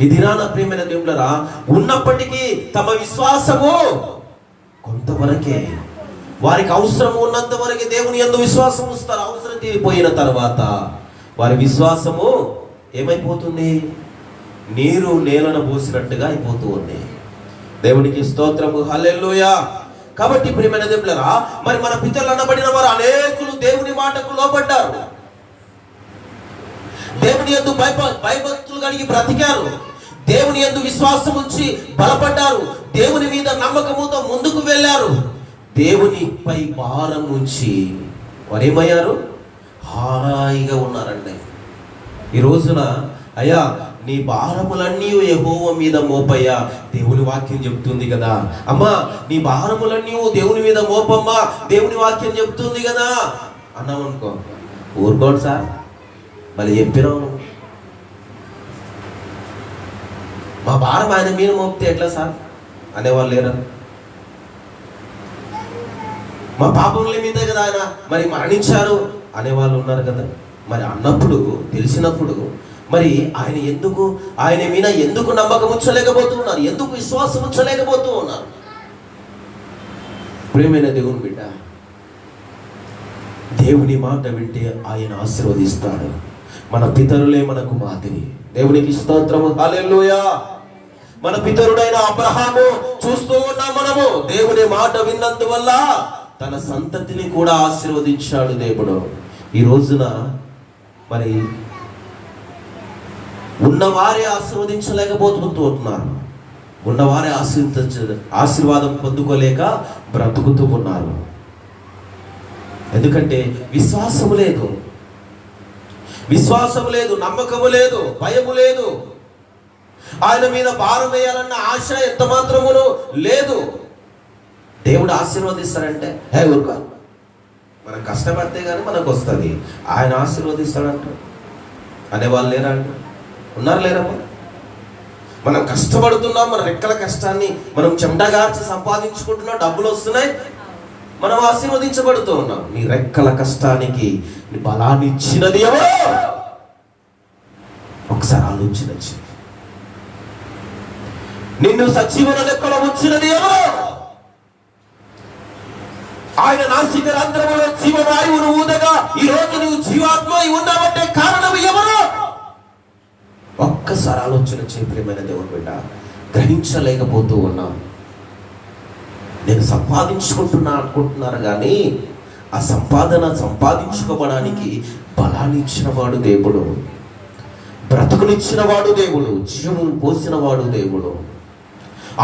ఈ దినాన ప్రియమైన దేవులరా, ఉన్నప్పటికీ తమ విశ్వాసము కొంతవరకే, వారికి అవసరం ఉన్నంత వరకే దేవుని యందు విశ్వాసం ఉంచుతారు. అవసరం తీరిపోయిన తర్వాత వారి విశ్వాసము ఏమైపోతుంది? నీరు నేలను పోసినట్టుగా అయిపోతూ ఉంది. దేవునికి స్తోత్రము, హల్లెలూయా. కాబట్టి ప్రియమైన దేవులరా, మరి మన పితరులు అనబడిన వారు అనేకులు దేవుని మాటకు లోబడ్డారు. దేవుని యందు భయభక్తులు కలిగి బ్రతికారు. దేవుని యందు విశ్వాసం ఉంచి బలపడ్డారు. దేవుని మీద నమ్మకముతో ముందుకు వెళ్ళారు. దేవునిపై భారం ఉంచి వారు ఏమయ్యారు? హాయిగా ఉన్నారండి. ఈ రోజున అయ్యా నీ భారములన్నీ యెహోవా మీద మోపయ్యా. దేవుని వాక్యం చెప్తుంది కదా. అమ్మా నీ భారములన్నీ దేవుని మీద మోపమ్మా, దేవుని వాక్యం చెప్తుంది కదా అన్నావు అనుకో, ఊరుకోండి సార్ మళ్ళీ చెప్పినావు. మా భారం ఆయన మీద మోపితే ఎట్లా సార్ అనేవాళ్ళు లేరా? మా పాపముల మీదే కదా ఆయన మరి మరణించారు అనేవాళ్ళు ఉన్నారు కదా. మరి అన్నప్పుడు తెలిసినప్పుడు మరి ఆయన మీద ఎందుకు నమ్మకం ఉంచలేకపోతూ ఉన్నారు? ఎందుకు విశ్వాసం ఉంచలేకపోతూ ఉన్నారు? ప్రియమైన దేవుని బిడ్డ, దేవుని మాట వింటే ఆయన ఆశీర్వదిస్తాడు. మన పితరులే మనకు మాదిరి. దేవునికి స్తోత్రము, హల్లెలూయా. మన పితరుడైన అబ్రహాము చూస్తూ ఉన్నాం మనము. దేవుని మాట విన్నందువల్ల తన సంతతిని కూడా ఆశీర్వదించాడు దేవుడు. ఈ రోజున మరి ఉన్నవారే ఆశీర్వదించలేకపోతున్నారు, ఉన్నవారే ఆశీర్వాదం పొందుకోలేక బ్రతుకుతూ ఉన్నారు. ఎందుకంటే విశ్వాసము లేదు, నమ్మకము లేదు, భయము లేదు, ఆయన మీద భారం వేయాలన్న ఆశ ఎంత మాత్రమును లేదు. దేవుడు ఆశీర్వదిస్తాడంటే ఊరుకో, మనం కష్టపడితే కానీ మనకు వస్తుంది, ఆయన ఆశీర్వదిస్తాడంట అనేవాళ్ళు లేరా అంట? ఉన్నారు లేరమ్మా? మనం కష్టపడుతున్నాం, మన రెక్కల కష్టాన్ని మనం చెమటగార్చి సంపాదించుకుంటున్నాం, డబ్బులు వస్తున్నాయి, మనం ఆశీర్వదించబడుతూ ఉన్నాం. నీ రెక్కల కష్టానికి నీ బలాన్ని ఇచ్చినది ఎవరు? ఒకసారి ఆలోచించి. నిన్ను సజీవుల లెక్కలో ఉంచినది ఎవరు? ఆయన నాసిక రంధ్రములో జీవవాయువును ఊదగా ఈ రోజు నువ్వు జీవాత్మై ఉన్నావంటే కారణం ఎవరు? ఒక్కసారి ఆలోచన చేయి ప్రియమైన దేవుని బిడ్డ. గ్రహించలేకపోతూ ఉన్నాం. నేను సంపాదించుకుంటున్నా అనుకుంటున్నారు కానీ ఆ సంపాదించుకోవడానికి బలాన్ని ఇచ్చిన వాడు దేవుడు, బ్రతుకునిచ్చిన వాడు దేవుడు, జీవము పోసిన వాడు దేవుడు.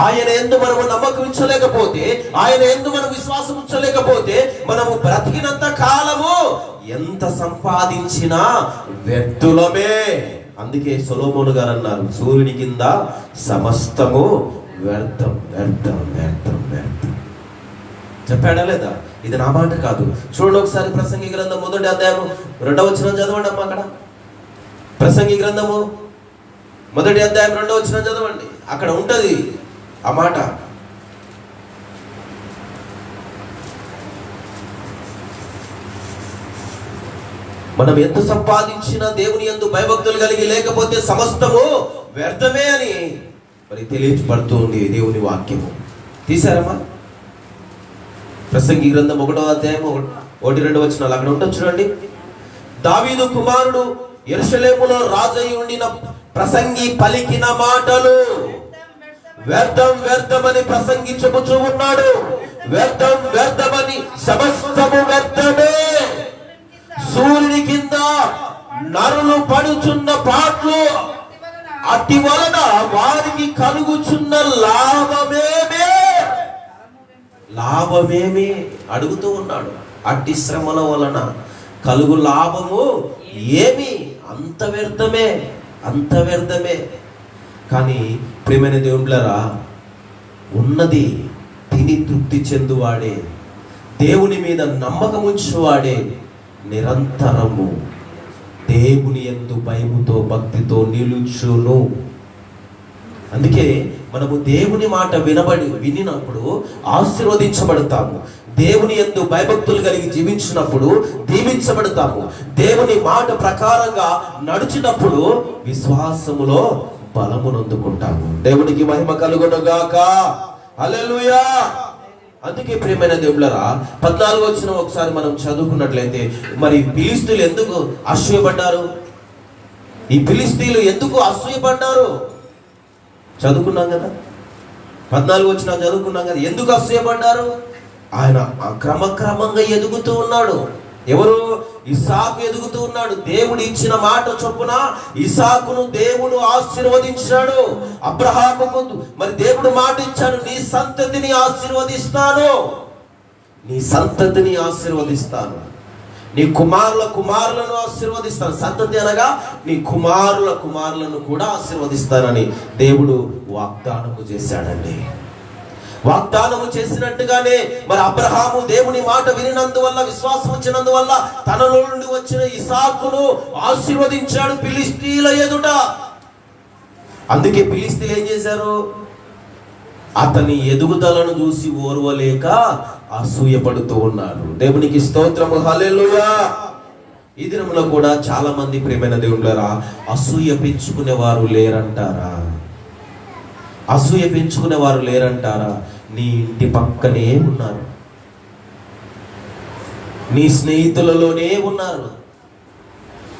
ఆయన యందు మనము నమ్మకం ఉంచలేకపోతే, ఆయన యందు మనం విశ్వాసం ఉంచలేకపోతే మనము బ్రతికినంత కాలము ఎంత సంపాదించినా వ్యర్థులమే. అందుకే సొలొమోను గారు అన్నారు, సూర్యుని కింద సమస్తము వ్యర్థం వ్యర్థం వ్యర్థం వ్యర్థం. చెప్పాడా లేదా? ఇది నా మాట కాదు. చూడండి ఒకసారి ప్రసంగి గ్రంథం 1వ అధ్యాయము 2వ వచనం చదవండి అమ్మా. అక్కడ ప్రసంగి గ్రంథము 1వ అధ్యాయం 2వ వచనం చదవండి. అక్కడ ఉంటది ఆ మాట. మనం ఎంత సంపాదించినా దేవుని యందు భయభక్తులు కలిగి లేకపోతే సమస్తము వ్యర్థమే అని మరి తెలియపడుతుంది దేవుని వాక్యము. తీశారమ్మా? ప్రసంగి గ్రంథం 1వ అధ్యాయం 1-2 వచనాలు అక్కడ ఉంటుంది చూడండి. దావీదు కుమారుడు యెరూషలేములో రాజై ఉండిన ప్రసంగి పలికిన మాటలు వ్యర్థం వ్యర్థమని ప్రసంగి చెబుతూ ఉన్నాడు. వ్యర్థం వ్యర్థమని, సమస్తము వ్యర్థమే. సూర్యుని కింద నరులు పడుచున్న పాటలు అట్టి వలన వారికి కలుగుచున్న లాభమేమి అడుగుతూ ఉన్నాడు. అట్టి శ్రమల వలన కలుగు లాభము ఏమి? అంత వ్యర్థమే. కానీ ప్రియమైన దేవుళ్ళారా, ఉన్నది తిని తృప్తి చెందువాడే, దేవుని మీద నమ్మకం ఉంచువాడే నిరంతరము దేవుని యందు భయముతో భక్తితో నిలుచును. అందుకే మనము దేవుని మాట వినినప్పుడు ఆశీర్వదించబడతాము. దేవుని యందు భయభక్తులు కలిగి జీవించినప్పుడు దీవించబడతాము. దేవుని మాట ప్రకారంగా నడిచినప్పుడు విశ్వాసములో బలమునందుకుంటాము. దేవునికి మహిమ కలుగునుగాక. హల్లెలూయా. అందుకే ప్రియమైన దేవుళ్ళరా, 14వ వచనం ఒకసారి మనం చదువుకున్నట్లయితే, మరి ఫిలిష్తీయులు ఎందుకు అసూయపడ్డారు? ఈ ఫిలిష్తీయులు ఎందుకు అసూయపడ్డారు? చదువుకున్నాం కదా, 14వ వచనం చదువుకున్నాం కదా. ఎందుకు అసూయపడ్డారు? ఆయన క్రమక్రమంగా ఎదుగుతూ ఉన్నాడు. ఎవరు? ఇస్సాకు ఎదుగుతూ ఉన్నాడు. దేవుడు ఇచ్చిన మాట చొప్పున ఇస్సాకును దేవుడు ఆశీర్వదించాడు. అబ్రహాముకు మరి దేవుడు మాట ఇచ్చాడు, నీ సంతతిని ఆశీర్వదిస్తాను. నీ కుమారులను ఆశీర్వదిస్తాను. సంతతి అనగా నీ కుమారులను కూడా ఆశీర్వదిస్తానని దేవుడు వాగ్దానము చేశాడండి. వాగ్దానము చేసినట్టుగానే మరి అబ్రహాము దేవుని మాట వినినందువల్ల, విశ్వాసం వచ్చినందువల్ల తనలో నుండి వచ్చిన ఇసాకును ఆశీర్వదించాడు ఫిలిష్తీయుల ఎదుట. అందుకే ఫిలిష్తీయులు ఏం చేశారు? అతని ఎదుగుదలను చూసి ఓర్వలేక అసూయపడుతూ ఉన్నారు. దేవునికి స్తోత్రము, హల్లెలూయా. ఈ దినములో కూడా చాలా మంది ప్రియమైన దేవుళ్ళారా అసూయ పెంచుకునేవారు లేరంటారా? అసూయ పెంచుకునేవారు లేరంటారా? నీ ఇంటి పక్కనే ఉన్నారు, నీ స్నేహితులలోనే ఉన్నారు,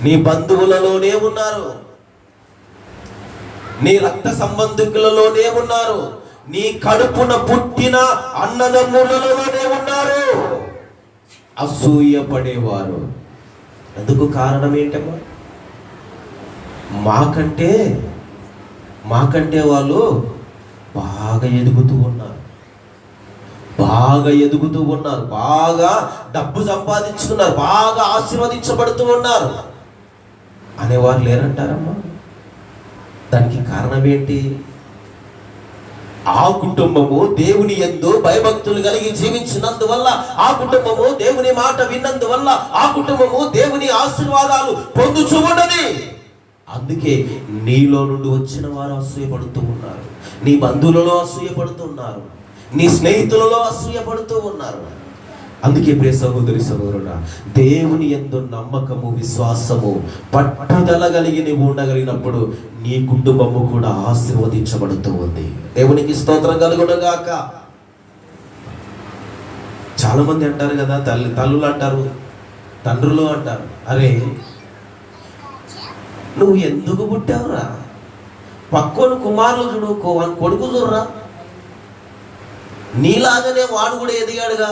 నీ బంధువులలోనే ఉన్నారు, నీ రక్త సంబంధికులలోనే ఉన్నారు, నీ కడుపున పుట్టిన అన్నదమ్ములలోనే ఉన్నారు అసూయ పడేవారు. ఎందుకు? కారణం ఏంటమ్మా? మాకంటే వాళ్ళు బాగా ఎదుగుతూ ఉన్నారు, బాగా డబ్బు సంపాదించుకున్నారు, బాగా ఆశీర్వదించబడుతూ ఉన్నారు అనేవారు లేరంటారమ్మా. దానికి కారణం ఏంటి? ఆ కుటుంబము దేవుని యందు భయభక్తులు కలిగి జీవించినందువల్ల, ఆ కుటుంబము దేవుని మాట విన్నందువల్ల, ఆ కుటుంబము దేవుని ఆశీర్వాదాలు పొందుచూ ఉన్నది. అందుకే నీలో నుండి వచ్చిన వారు అసూయపడుతూ ఉన్నారు, నీ బంధువులలో అసూయపడుతున్నారు, నీ స్నేహితులలో అసూయపడుతూ ఉన్నారు. అందుకే ప్రియ సహోదరి సహోదరుడా, దేవుని యందు నమ్మకము, విశ్వాసము, పట్టుదల కలిగి నీవు ఉండగలిగినప్పుడు నీ కుటుంబము కూడా ఆశీర్వదించబడుతూ ఉంది. దేవునికి స్తోత్రం కలుగునుగాక. చాలా మంది అంటారు కదా, తల్లులు అంటారు, తండ్రులు అంటారు, అరే నువ్వు ఎందుకు పుట్టావురా? పక్కోని కుమారులు చూడు, కొడుకు చూడరా, నీలాగానే వాడు కూడా ఎదిగాడుగా,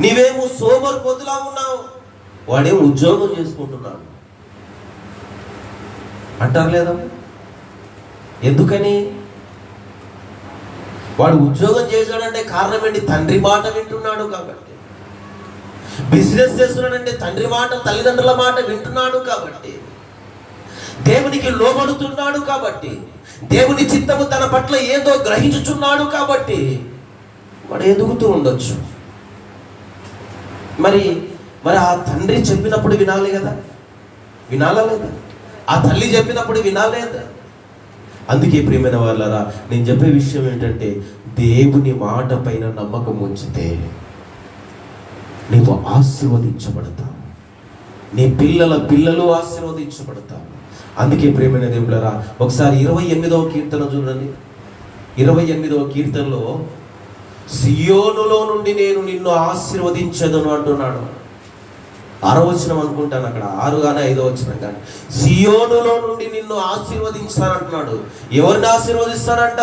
నీవేమో సోమరు పొద్దులా ఉన్నావు, వాడేమో ఉద్యోగం చేసుకుంటున్నాడు అంటారు లేదా? ఎందుకని? వాడు ఉద్యోగం చేశాడంటే కారణం ఏంటి? తండ్రి మాట వింటున్నాడు కాబట్టి. బిజినెస్ చేస్తున్నాడంటే తండ్రి మాట, తల్లిదండ్రుల మాట వింటున్నాడు కాబట్టి. దేవునికి లోబడుతున్నాడు కాబట్టి, దేవుని చిత్తము తన పట్ల ఏదో గ్రహించుచున్నాడు కాబట్టి వాడు ఎదుగుతూ ఉండొచ్చు. మరి ఆ తండ్రి చెప్పినప్పుడు వినాలి కదా, వినాలా లేదా? ఆ తల్లి చెప్పినప్పుడు వినాలి లేదా? అందుకే ప్రియమైన వాళ్ళారా, నేను చెప్పే విషయం ఏంటంటే, దేవుని మాట పైన నమ్మకం ఉంచితే నీవు ఆశీర్వదించబడతావు, నీ పిల్లలు ఆశీర్వదించబడతావు. అందుకే ప్రియమైన దేవులారా, ఒకసారి 28వ కీర్తన చూడండి. 28వ కీర్తనలో సియోనులో నుండి నేను నిన్ను ఆశీర్వదించదను అంటున్నాడు. 6వ వచనం అనుకుంటాను, అక్కడ 6 కానీ 5వ వచనం కానీ, సియోనులో నుండి నిన్ను ఆశీర్వదించానంటున్నాడు. ఎవరిని ఆశీర్వదిస్తారంట?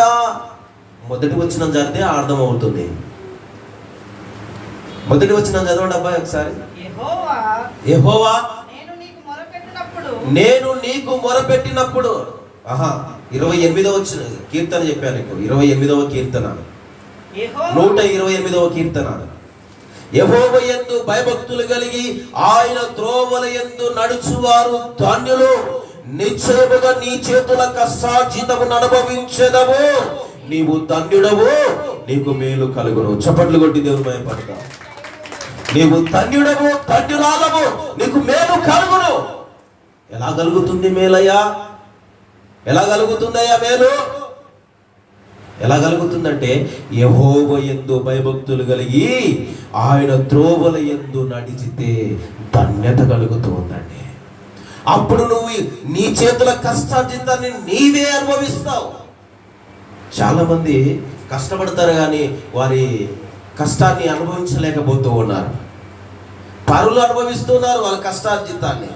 మొదటి వచనం చదివితే అర్థమవుతుంది. మొదటి వచనం చదవండి అబ్బాయి ఒకసారి. యెహోవా నేను నీకు మొరపెట్టినప్పుడు. 28వ కీర్తన చెప్పాను నీకు. 28వ కీర్తన, 128వ కీర్తన. యెహోవా యందు భయభక్తులు కలిగి ఆయన త్రోవల యందు నడుచువారు ధన్యులు. నిశ్చయముగా నీ చేతుల కష్టార్జితమును అనుభవించెదవు. నీవు ధన్యుడవు, నీకు మేలు కలుగును. చప్పట్లు కొట్టి దేవుని భయపడతా. నీవు ధన్యుడవు, ధన్యురాలవు, నీకు మేలు కలుగును. ఎలా కలుగుతుంది మేలయ్యా? ఎలా కలుగుతుందయ్యా మేలు? ఎలా కలుగుతుందంటే, యెహోవా యందు భయభక్తులు కలిగి ఆయన త్రోవల యందు నడిచితే ధన్యత కలుగుతూ ఉందండి. అప్పుడు నువ్వు నీ చేతుల కష్టార్జితాన్ని నీవే అనుభవిస్తావు. చాలా మంది కష్టపడతారు కానీ వారి కష్టాన్ని అనుభవించలేకపోతూ ఉన్నారు. పరులు అనుభవిస్తున్నారు వాళ్ళ కష్టార్జితాన్ని.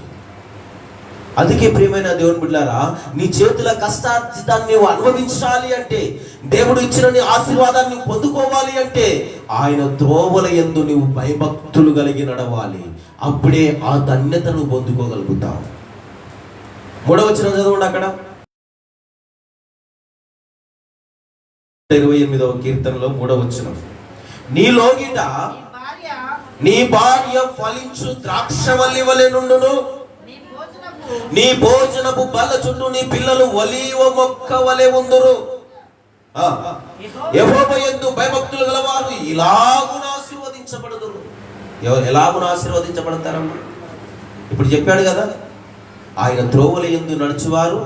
అందుకే ప్రియమైన దేవుని బిడ్డలారా, నీ చేతుల కష్టార్జితాన్ని నువ్వు అనుభవించాలి అంటే, దేవుడు ఇచ్చిన నీ ఆశీర్వాదాన్ని పొందుకోవాలి అంటే, ఆయన త్రోవల యందు నువ్వు భయభక్తులు కలిగి నడవాలి. అప్పుడే ఆ ధన్యతను పొందుకోగలుగుతావు. 3వ వచనం చదవండి అక్కడ. 28వ కీర్తనలో 3వ వచనం. నీ లోగిట నీ భార్య ఫలించు ద్రాక్షవల్లి వలె నుండును,
నీ భోజనపు
నీ భోజనపు బల్ల చుట్టూ నీ పిల్లలు ఒలీవ మొక్క వలె ఉందురు. యెహోవా యందు భయభక్తులు గలవారు ఇలాగున ఆశీర్వదించబడుదురు. ఎలాగున ఆశీర్వదించబడతారమ్మా? ఇప్పుడు చెప్పాడు కదా, ఆయన త్రోవల యందు నడుచువారు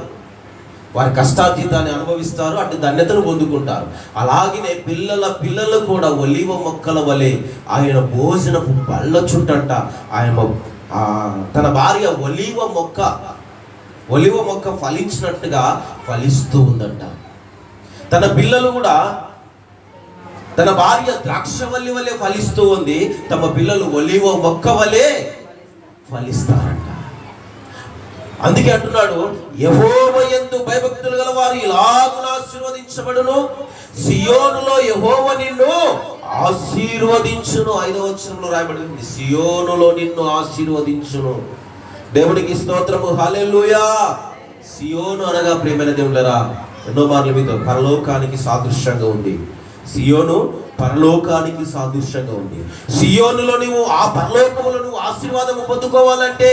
వారి కష్టార్జితాన్ని అనుభవిస్తారు, అటు ధన్యతను పొందుకుంటారు. అలాగనే పిల్లలు కూడా ఒలీవ మొక్కల వలె ఆయన భోజనపు బల్ల చుట్టంట ఆయన తన భార్య ఒలీవ మొక్క ఫలించినట్టుగా ఫలిస్తూ ఉందంట. తన పిల్లలు కూడా తన భార్య ద్రాక్షవల్లి వలె ఫలిస్తూ ఉంది, తమ పిల్లలు ఒలీవ మొక్క వలె ఫలిస్తారంట. అందుకే అంటున్నాడు, యెహోవా యందు భయభక్తులు గల వారు ఇలాగున ఆశీర్వదించబడును, సియోనులో యెహోవా నిన్ను ఆశీర్వదించును. 5వ వచనంలో రాయబడింది, సియోనులో నిన్ను ఆశీర్వదించును. దేవుడికి స్తోత్రము, హల్లెలూయా. సియోను అనగా ప్రియమైన దేవుళ్ళరా, ఎన్నో మార్లు మీతో పరలోకానికి సాదృశ్యంగా ఉంది. సియోను పరలోకానికి సాదృశ్యంగా ఉంది. సియోనులో నువ్వు ఆ పరలోకములో నువ్వు ఆశీర్వాదము పొందుకోవాలంటే,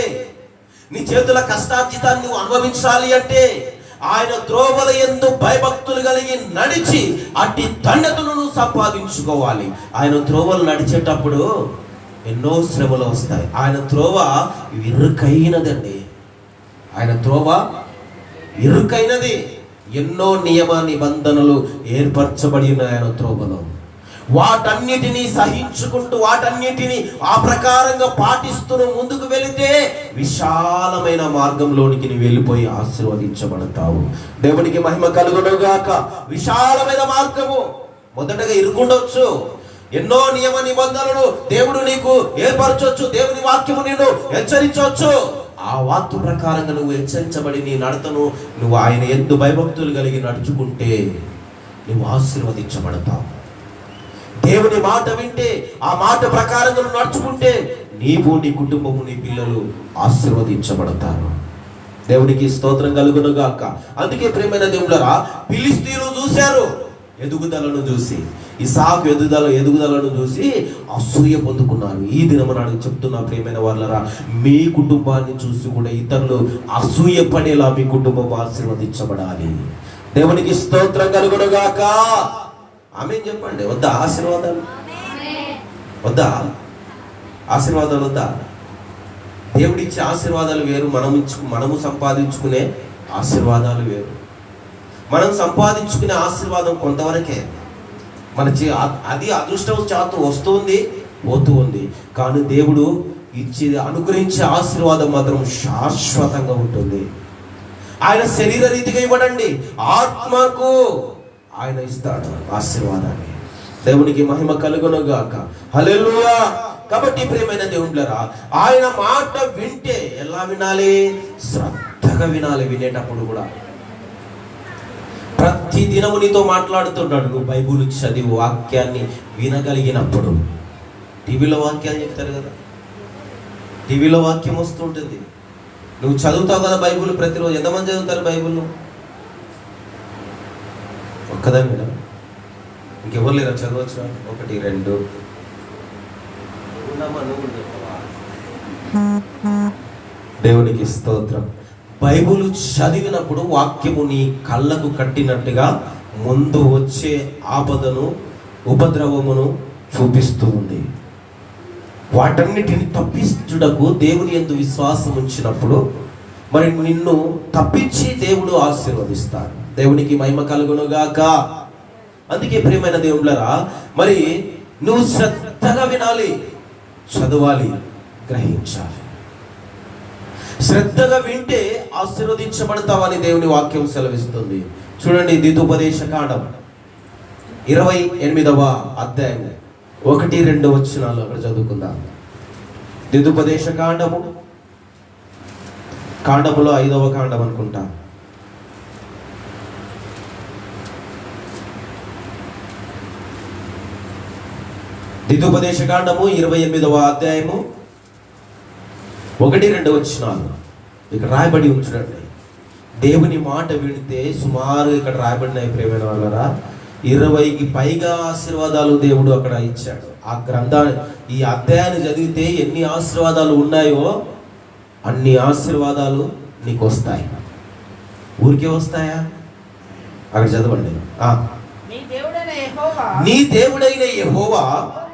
నీ చేతుల కష్టార్జితాన్ని నువ్వు అనుభవించాలి అంటే, ఆయన త్రోవల యందు భయభక్తులు కలిగి నడిచి అట్టి ధన్యతను నువ్వు సంపాదించుకోవాలి. ఆయన త్రోవలు నడిచేటప్పుడు ఎన్నో శ్రమలు వస్తాయి. ఆయన త్రోవ ఇరుకైనదండి. ఆయన త్రోవ ఇరుకైనది. ఎన్నో నియమ నిబంధనలు ఏర్పరచబడి ఉన్నాయి ఆయన త్రోవలో. వాటన్నిటినీ సహించుకుంటూ వాటన్నిటినీ ఆ ప్రకారంగా పాటిస్తూ ముందుకు వెళితే విశాలమైన మార్గంలోనికి నువ్వు వెళ్ళిపోయి ఆశీర్వదించబడతావు. దేవునికి మహిమ కలుగునుగాక. విశాలమైన మార్గము. మొదటగా ఇరుకుండొచ్చు, ఎన్నో నియమ నిబంధనలు దేవుడు నీకు ఏర్పరచవచ్చు, దేవుని వాక్యము నిన్ను హెచ్చరించవచ్చు. ఆ వాక్య ప్రకారంగా నువ్వు హెచ్చరించబడి నీ నడతను నువ్వు ఆయన యందు భయభక్తులు కలిగి నడుచుకుంటే నువ్వు ఆశీర్వదించబడతావు. దేవుని మాట వింటే, ఆ మాట ప్రకారంగా నువ్వు నడుచుకుంటే నీవు, నీ కుటుంబము, నీ పిల్లలు ఆశీర్వదించబడతారు. దేవునికి స్తోత్రం కలుగునుగాక. అందుకే ప్రియమైన దేవుళ్ళరా, ఫిలిష్తీయులు చూశారు ఎదుగుదలను చూసి, ఇస్సాకు ఎదుగుదలను చూసి అసూయ పొందుకున్నారు. ఈ దినమనాడు చెప్తున్నా ప్రియమైన వాళ్ళరా, మీ కుటుంబాన్ని చూసి కూడా ఇతరులు అసూయ పడేలా మీ కుటుంబం ఆశీర్వదించబడాలి. దేవునికి స్తోత్రం కలుగునుగాక. ఆమేన్ చెప్పండి. వద్దా ఆశీర్వాదాలు? వద్దా ఆశీర్వాదాలు? వద్దా? దేవుడిచ్చే ఆశీర్వాదాలు వేరు, మనము సంపాదించుకునే ఆశీర్వాదాలు వేరు. మనం సంపాదించుకునే ఆశీర్వాదం కొంతవరకే, అది అదృష్టవశాత్తు వస్తుంది పోతూ ఉంది. కానీ దేవుడు ఇచ్చి అనుగ్రహించే ఆశీర్వాదం మాత్రం శాశ్వతంగా ఉంటుంది. ఆయన శరీర రీతిగా ఇవ్వడండి, ఆత్మకు ఆయన ఇస్తాడు ఆశీర్వాదాన్ని. దేవునికి మహిమ కలుగునుగాక. హల్లెలూయా. కాబట్టి ప్రియమైన దేవుళ్ళరా, ఆయన మాట వింటే ఎలా వినాలి? శ్రద్ధగా వినాలి. వినేటప్పుడు కూడా ప్రతి దినము నీతో మాట్లాడుతుంటాడు. నువ్వు బైబుల్ చదివి వాక్యాన్ని వినగలిగినప్పుడు, టీవీలో వాక్యాలు చెప్తారు కదా, టీవీలో వాక్యం వస్తుంటుంది, నువ్వు చదువుతావు కదా బైబుల్ ప్రతిరోజు. ఎంతమంది చదువుతారు బైబుల్? ఒక్కదాని మీద ఇంకెవరు లేరా చదవచ్చు? 1 2 దేవునికి స్తోత్రం. బైబుల్ చదివినప్పుడు వాక్యము నీ కళ్ళకు కట్టినట్టుగా ముందు వచ్చే ఆపదను, ఉపద్రవమును చూపిస్తూ ఉంది. వాటన్నిటిని తప్పించుటకు దేవుని యందు విశ్వాసం ఉంచినప్పుడు మరి నిన్ను తప్పించి దేవుడు ఆశీర్వదిస్తాడు. దేవునికి మహిమ కలుగునుగాక. అందుకే ప్రియమైన దేవుళ్ళరా, మరి నువ్వు శ్రద్ధగా వినాలి, చదవాలి, గ్రహించాలి. శ్రద్ధగా వింటే ఆశీర్వదించబడతావని దేవుని వాక్యం సెలవిస్తుంది. చూడండి, ద్వితోపదేశ కాండం 28వ అధ్యాయం 1, 2 వచనాలు అక్కడ చదువుకుందాం. ద్వితోపదేశ కాండములో 5వ కాండం అనుకుంటా. ద్వితోపదేశ కాండము 28వ అధ్యాయము 1, 2 వచనాలు ఇక్కడ రాయబడి ఉంచుడండి. దేవుని మాట వింటే సుమారు ఇక్కడ రాయబడినాయి ప్రియమైన వాళ్ళరా 20కి పైగా ఆశీర్వాదాలు దేవుడు అక్కడ ఇచ్చాడు. ఆ గ్రంథాన్ని, ఈ అధ్యాయాన్ని చదివితే ఎన్ని ఆశీర్వాదాలు ఉన్నాయో అన్ని ఆశీర్వాదాలు నీకు వస్తాయి. ఊరికే వస్తాయా? అక్కడ చదవండి.
నీ దేవుడైన యెహోవా
నీ దేవుడైన యెహోవా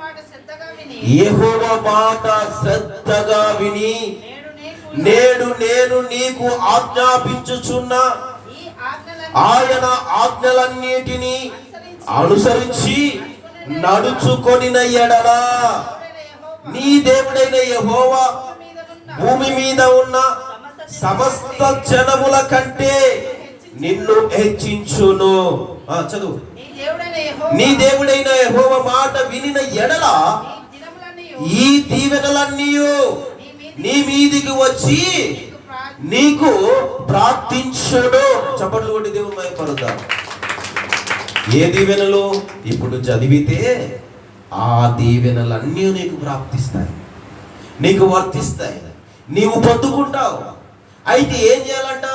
మాట శ్రద్ధగా విని
యెహోవా మాట శ్రద్ధగా విని
నేడు
నేను నీకు ఆజ్ఞాపించుచున్న
ఈ ఆజ్ఞలను
ఆయన ఆజ్ఞలన్నిటినీ అనుసరించి నడుచుకొనిన ఎడల నీ దేవుడైన యెహోవా భూమి మీద ఉన్న సమస్త జనముల కంటే నిన్ను హెచ్చించును. చదువు. నీ దేవుడైన యెహోవా మాట వినిన ఎడల ఈ దీవెనలన్నీ నీ మీదికి వచ్చి నీకు ప్రార్థించుడు. చప్పట్లు కొట్టి దేవుని మహిమపరుద్దాం. ఏ దీవెనలు? ఇప్పుడు చదివితే ఆ దీవెనలన్నీ నీకు ప్రాప్తిస్తాయి, నీకు వర్తిస్తాయి, నీవు పొందుకుంటావు. అయితే ఏం చేయాలంట?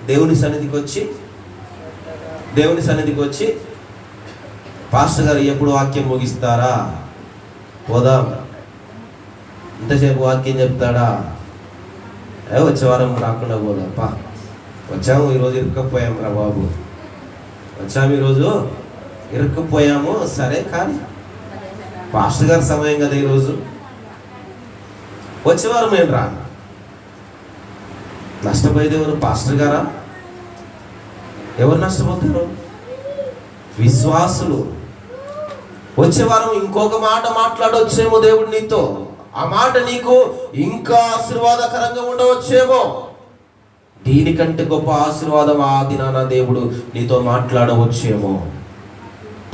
దేవుని సన్నిధికి వచ్చి పాస్టర్ గారు ఎప్పుడు వాక్యం ముగిస్తారా, పోదాం, ఇంతసేపు వాక్యం చెప్తాడా, వచ్చే వారం రాకుండా పోదాంపా, వచ్చాము ఈరోజు ఇరుక్కపోయాము రా బాబు, వచ్చాము ఈరోజు ఇరుక్కుపోయాము, సరే కానీ పాస్టర్ గారి సమయం కదా ఈరోజు, వచ్చేవారం ఏం రా. నష్టపోయేది ఎవరు? పాస్టర్ గారా? ఎవరు నష్టపోతారు? విశ్వాసులు. వచ్చే వారం ఇంకొక మాట మాట్లాడవచ్చేమో దేవుడు నీతో, ఆ మాట నీకు ఇంకా ఆశీర్వాదకరంగా ఉండవచ్చేమో. దీనికంటే గొప్ప ఆశీర్వాదం ఆ దినాన దేవుడు నీతో మాట్లాడవచ్చేమో.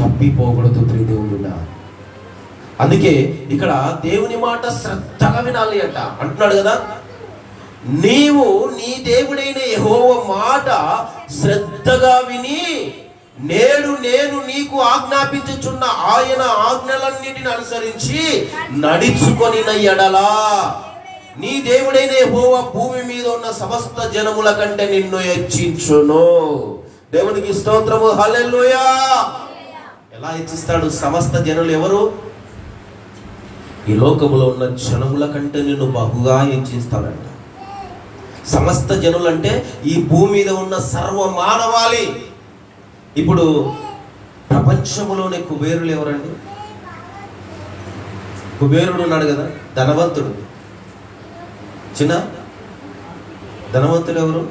తప్పిపోకూడదు ప్రియదేవుడా. అందుకే ఇక్కడ దేవుని మాట శ్రద్ధగా వినాలి అంటున్నాడు కదా. నీవు నీ దేవుడైన యెహోవా మాట శ్రద్ధగా విని నేను నీకు ఆజ్ఞాపించుచున్న ఆయన ఆజ్ఞలన్నిటిని అనుసరించి నడుచుకొనిన ఎడలా నీ దేవుడైన యెహోవా భూమి మీద ఉన్న సమస్త జనముల కంటే నిన్ను హెచ్చించును. దేవునికి స్తోత్రము, హల్లెలూయా. ఎలా హెచ్చిస్తాడు? సమస్త జనులు ఎవరు? ఈ లోకములో ఉన్న జనముల కంటే నిన్ను బహుగా హెచ్చిస్తాడంట. సమస్త జనులు అంటే ఈ భూమి మీద ఉన్న సర్వ మానవాళి. ఇప్పుడు ప్రపంచంలోని కుబేరులు ఎవరండి? కుబేరుడు ఉన్నాడు కదా, ధనవంతుడు. చిన్న ధనవంతుడు ఎవరు?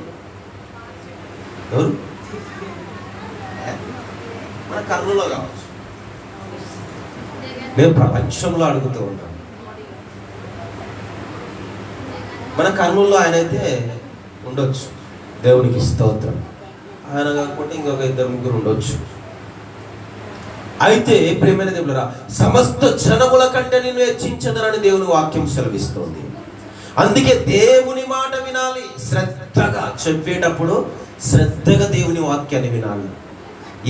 మన కర్నూలులో కావచ్చు. నేను ప్రపంచంలో అడుగుతూ ఉంటాను. మన కర్నూలులో ఆయన అయితే ఉండొచ్చు, దేవునికి స్తోత్రం. ఆయన కాకపోతే ఇంకొక 2-3 ఉండొచ్చు. అయితే ప్రియమైన దేవులారా, సమస్త జనముల కంటే నిన్ను హెచ్చించదనని దేవుని వాక్యం సెలవిస్తోంది. అందుకే దేవుని మాట వినాలి శ్రద్ధగా. చెప్పేటప్పుడు శ్రద్ధగా దేవుని వాక్యాన్ని వినాలి.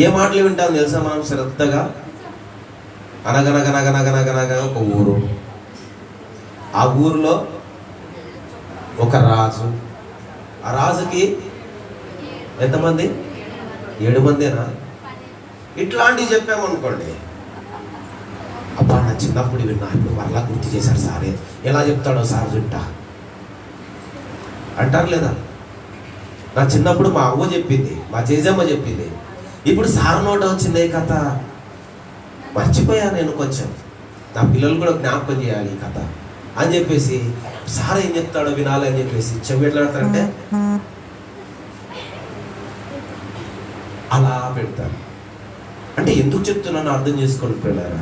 ఏ మాటలు వింటాం తెలుసా మనం శ్రద్ధగా? అనగనగనగనగనగనగా ఒక ఊరు, ఆ ఊరిలో ఒక రాజు. ఆ రాజుకి ఎంతమంది? 7 మందేనా? ఇట్లాంటివి చెప్పామనుకోండి, అబ్బా నా చిన్నప్పుడు విన్నా, ఇప్పుడు మరలా గుర్తు చేశారు సారే, ఎలా చెప్తాడో సార్ చుట్టా అంటారు లేదా? నా చిన్నప్పుడు మా అవ్వ చెప్పింది, మా చేజమ్మ చెప్పింది, ఇప్పుడు సార్ నోట వచ్చింది ఈ కథ, మర్చిపోయా నేను కొంచెం, నా పిల్లలు కూడా జ్ఞాపకం చేయాలి ఈ కథ అని చెప్పేసి సార్ ఏం చెప్తాడో వినాలి అని చెప్పేసి చెవి ఎట్లాడతారంటే అలా పెడతారు. అంటే ఎందుకు చెప్తున్నానో అర్థం చేసుకోండి పిల్లరా.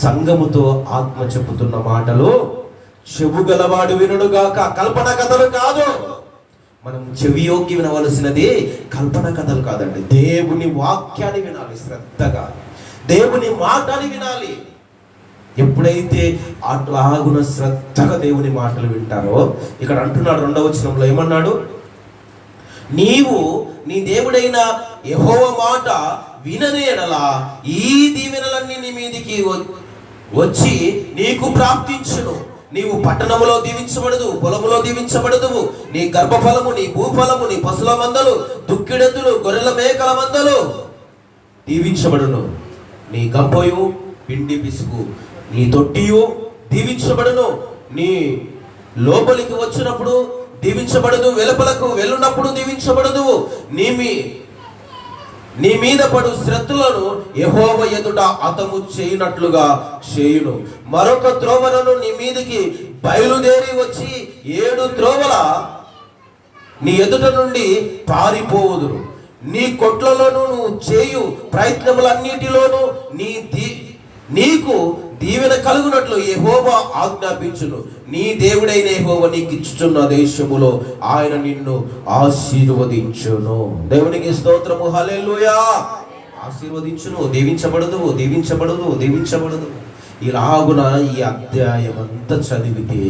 సంఘముతో ఆత్మ చెప్పుతున్న మాటలు చెవు గలవాడు వినుడుగాక, కల్పన కథలు కాదు. మనం చెవియోకి వినవలసినది కల్పన కథలు కాదండి, దేవుని వాక్యాన్ని వినాలి శ్రద్ధగా, దేవుని మాటని వినాలి. ఎప్పుడైతే అట్లాగున శ్రద్ధగా దేవుని మాటలు వింటారో, ఇక్కడ అంటున్నాడు 2వ వచనంలో ఏమన్నాడు? నీవు నీ దేవుడైన యెహోవా మాట వినని ఎడల ఈ దీవెనలన్నీ నీ మీదికి వచ్చి నీకు ప్రాప్తించును. నీవు పట్టణములో దీవించబడదు, పొలములో దీవించబడదు. నీ గర్భఫలము, నీ భూఫలము, నీ పశుల మందలు, దుక్కిడెద్దులు, గొర్రెల మేకల మందలు దీవించబడును. నీ గంపయు, పిండి పిసుకు, నీ తొట్టియు దీవించబడును. నీ లోపలికి వచ్చినప్పుడు దీవించబడదు, వెలుపలకు వెళ్ళున్నప్పుడు దీవించబడదు. నీ మీద పడు శ్రద్ధలను యెహోవా ఎదుట అతము చేయునట్లుగా చేయును. మరొక త్రోవలను నీ మీదికి బయలుదేరి వచ్చి 7 త్రోవల నీ ఎదుట నుండి పారిపోవుదురు. నీ కొట్లలోను నువ్వు చేయు ప్రయత్నములన్నిటిలోనూ నీకు దీవెన కలుగునట్లు యెహోవా ఆజ్ఞాపించును. నీ దేవుడైన యెహోవా నీకు ఇచ్చుచున్న దేశములో ఆయన నిన్ను ఆశీర్వదించును. దేవునికి స్తోత్రము, హల్లెలూయా. ఆశీర్వదించును, దీవించబడదు, దీవించబడదు, దీవించబడదు. ఇలాగున ఈ అధ్యాయం అంతా చదివితే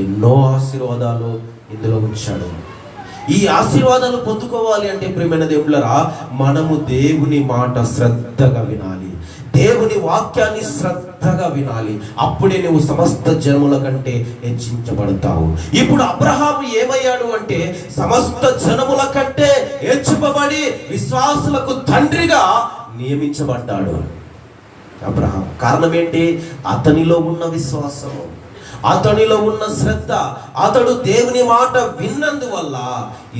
ఎన్నో ఆశీర్వాదాలు ఇందులో ఉంచాడు. ఈ ఆశీర్వాదాలు పొందుకోవాలి అంటే ప్రియమైన దేవుళ్ళరా, మనము దేవుని మాట శ్రద్ధగా వినాలి, దేవుని వాక్యాన్ని శ్రద్ధగా వినాలి. అప్పుడే నువ్వు సమస్త జనముల కంటే హెచ్చించబడతావు. ఇప్పుడు అబ్రహాము ఏమయ్యాడు అంటే సమస్త జనముల కంటే హెచ్చింపబడి విశ్వాసులకు తండ్రిగా నియమించబడ్డాడు అబ్రహాం. కారణం ఏంటి? అతనిలో ఉన్న విశ్వాసము, అతనిలో ఉన్న శ్రద్ధ. అతడు దేవుని మాట విన్నందువల్ల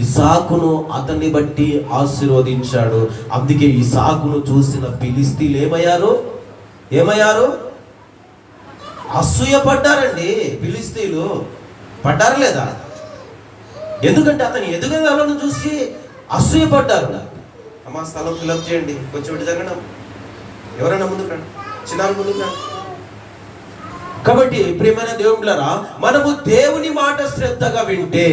ఇసాకును అతన్ని బట్టి ఆశీర్వదించాడు. అందుకే ఇసాకును చూసిన ఫిలిస్తీయులు ఏమయ్యారు? అసూయపడ్డారండి. ఫిలిస్తీయులు పడ్డారు లేదా? ఎందుకంటే అతని ఎదుగుదలను చూసి అసూయపడ్డారు. అమ్మా స్థలం ఫిలప్ చేయండి, కొంచెం ఇటు జరగడం. ఎవరైనా ముందుకు రండి, చిన్నాలు ముందుకు రండి. కాబట్టి ప్రియమైన దేవుళ్ళరా, మనము దేవుని మాట శ్రద్ధగా వింటే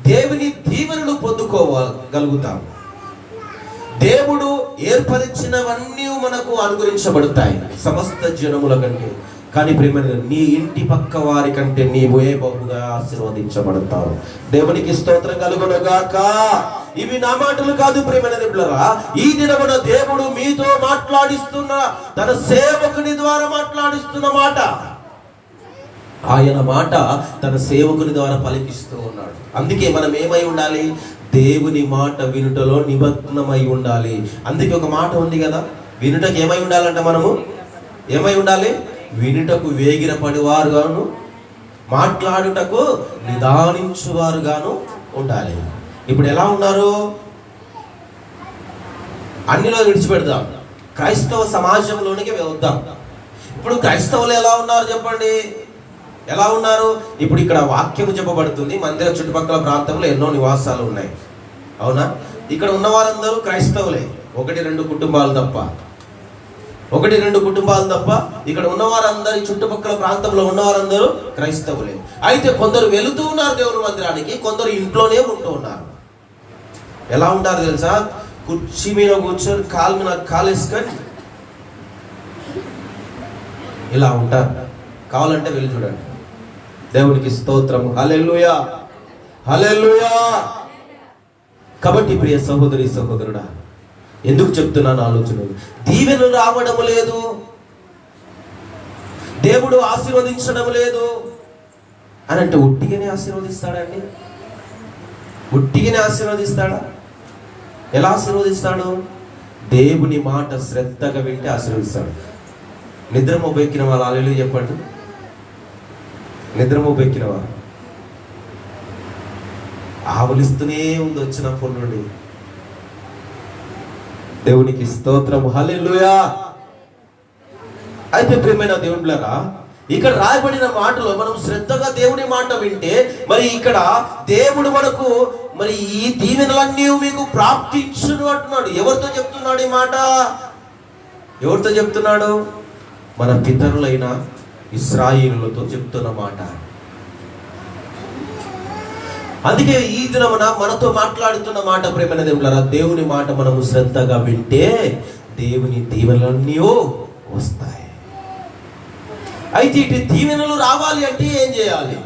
దేవుని దీవెనలు పొందుకోగలుగుతాం. దేవుడు ఏర్పరిచినవన్నీ మనకు అనుగ్రహించబడతాయి సమస్త జనముల కంటే. కానీ ప్రియమైన నీ ఇంటి పక్క వారి కంటే నీవే బహుగా ఆశీర్వదించబడతావు. దేవునికి స్తోత్రం కలుగునుగాక. ఇవి నా మాటలు కాదు ప్రియమైన దేవుళ్ళరా, ఈ దినమున దేవుడు మీతో మాట్లాడిస్తున్న, తన సేవకుని ద్వారా మాట్లాడిస్తున్న మాట. ఆయన మాట తన సేవకుని ద్వారా పలికిస్తూ ఉన్నాడు. అందుకే మనం ఏమై ఉండాలి? దేవుని మాట వినుటలో నిమగ్నమై ఉండాలి. అందుకే ఒక మాట ఉంది కదా, వినుటకు ఏమై ఉండాలంట? మనము ఏమై ఉండాలి? వినుటకు వేగిరపడివారుగాను, మాట్లాడుటకు నిదానించువారుగాను ఉండాలి. ఇప్పుడు ఎలా ఉన్నారు? అన్నిలో విడిచిపెడదాం, క్రైస్తవ సమాజంలోనికి వద్దాం. ఇప్పుడు క్రైస్తవులు ఎలా ఉన్నారు చెప్పండి? ఎలా ఉన్నారు? ఇప్పుడు ఇక్కడ వాక్యము చెప్పబడుతుంది. మందిర చుట్టుపక్కల ప్రాంతంలో ఎన్నో నివాసాలు ఉన్నాయి, అవునా? ఇక్కడ ఉన్న వారందరూ క్రైస్తవులే, 1-2 కుటుంబాలు తప్ప. 1-2 కుటుంబాలు తప్ప ఇక్కడ ఉన్నవారందరూ, చుట్టుపక్కల ప్రాంతంలో ఉన్నవారందరూ క్రైస్తవులే. అయితే కొందరు వెళుతూ ఉన్నారు దేవుని మందిరానికి, కొందరు ఇంట్లోనే ఉంటూ ఉన్నారు. ఎలా ఉంటారు తెలుసా? కుర్చీ మీద కూర్చొని కాలు మీద కాలేసుకొని ఇలా ఉంటారు. కావాలంటే వెళ్ళి చూడండి. దేవునికి స్తోత్రము, హల్లెలూయా, హల్లెలూయా. కాబట్టి ప్రియ సహోదరి సహోదరుడా, ఎందుకు చెప్తున్నాను ఆలోచన? దీవెనలు రావడం లేదు, దేవుడు ఆశీర్వదించడం లేదు అని అంటే ఉట్టిగానే ఆశీర్వదిస్తాడండి? ఉట్టిగానే ఆశీర్వదిస్తాడా? ఎలా ఆశీర్వదిస్తాడు? దేవుని మాట శ్రద్ధగా వింటే ఆశీర్వదిస్తాడు. నిద్ర మొబ్బెక్కిన వాళ్ళు హల్లెలూయా చెప్పండి. నిద్ర మొబ్బెక్కిన వారు ఆవలిస్తూనే ఉంది వచ్చినప్పటి నుండి. దేవునికి స్తోత్రం, హల్లెలూయా. అయితే ప్రియమైన దేవుళ్ళరా, ఇక్కడ రాయబడిన మాటలో మనం శ్రద్ధగా దేవుని మాట వింటే, మరి ఇక్కడ దేవుడు మనకు మరి ఈ దీవెనలన్నీ మీకు ప్రాప్తించును అంటున్నాడు. ఎవరితో చెప్తున్నాడు ఈ మాట? ఎవరితో చెప్తున్నాడు? మన పితరులైన ఇశ్రాయేలులతో చెప్తున్న మాట. అందుకే ఈ దినమున మనతో మాట్లాడుతున్న మాట ప్రేమైన దేవుళ్ళరా, దేవుని మాట మనము శ్రద్ధగా వింటే దేవుని దీవెనలన్నీ వస్తాయి. అయితే ఇటు దీవెనలు రావాలి అంటే ఏం చేయాలి?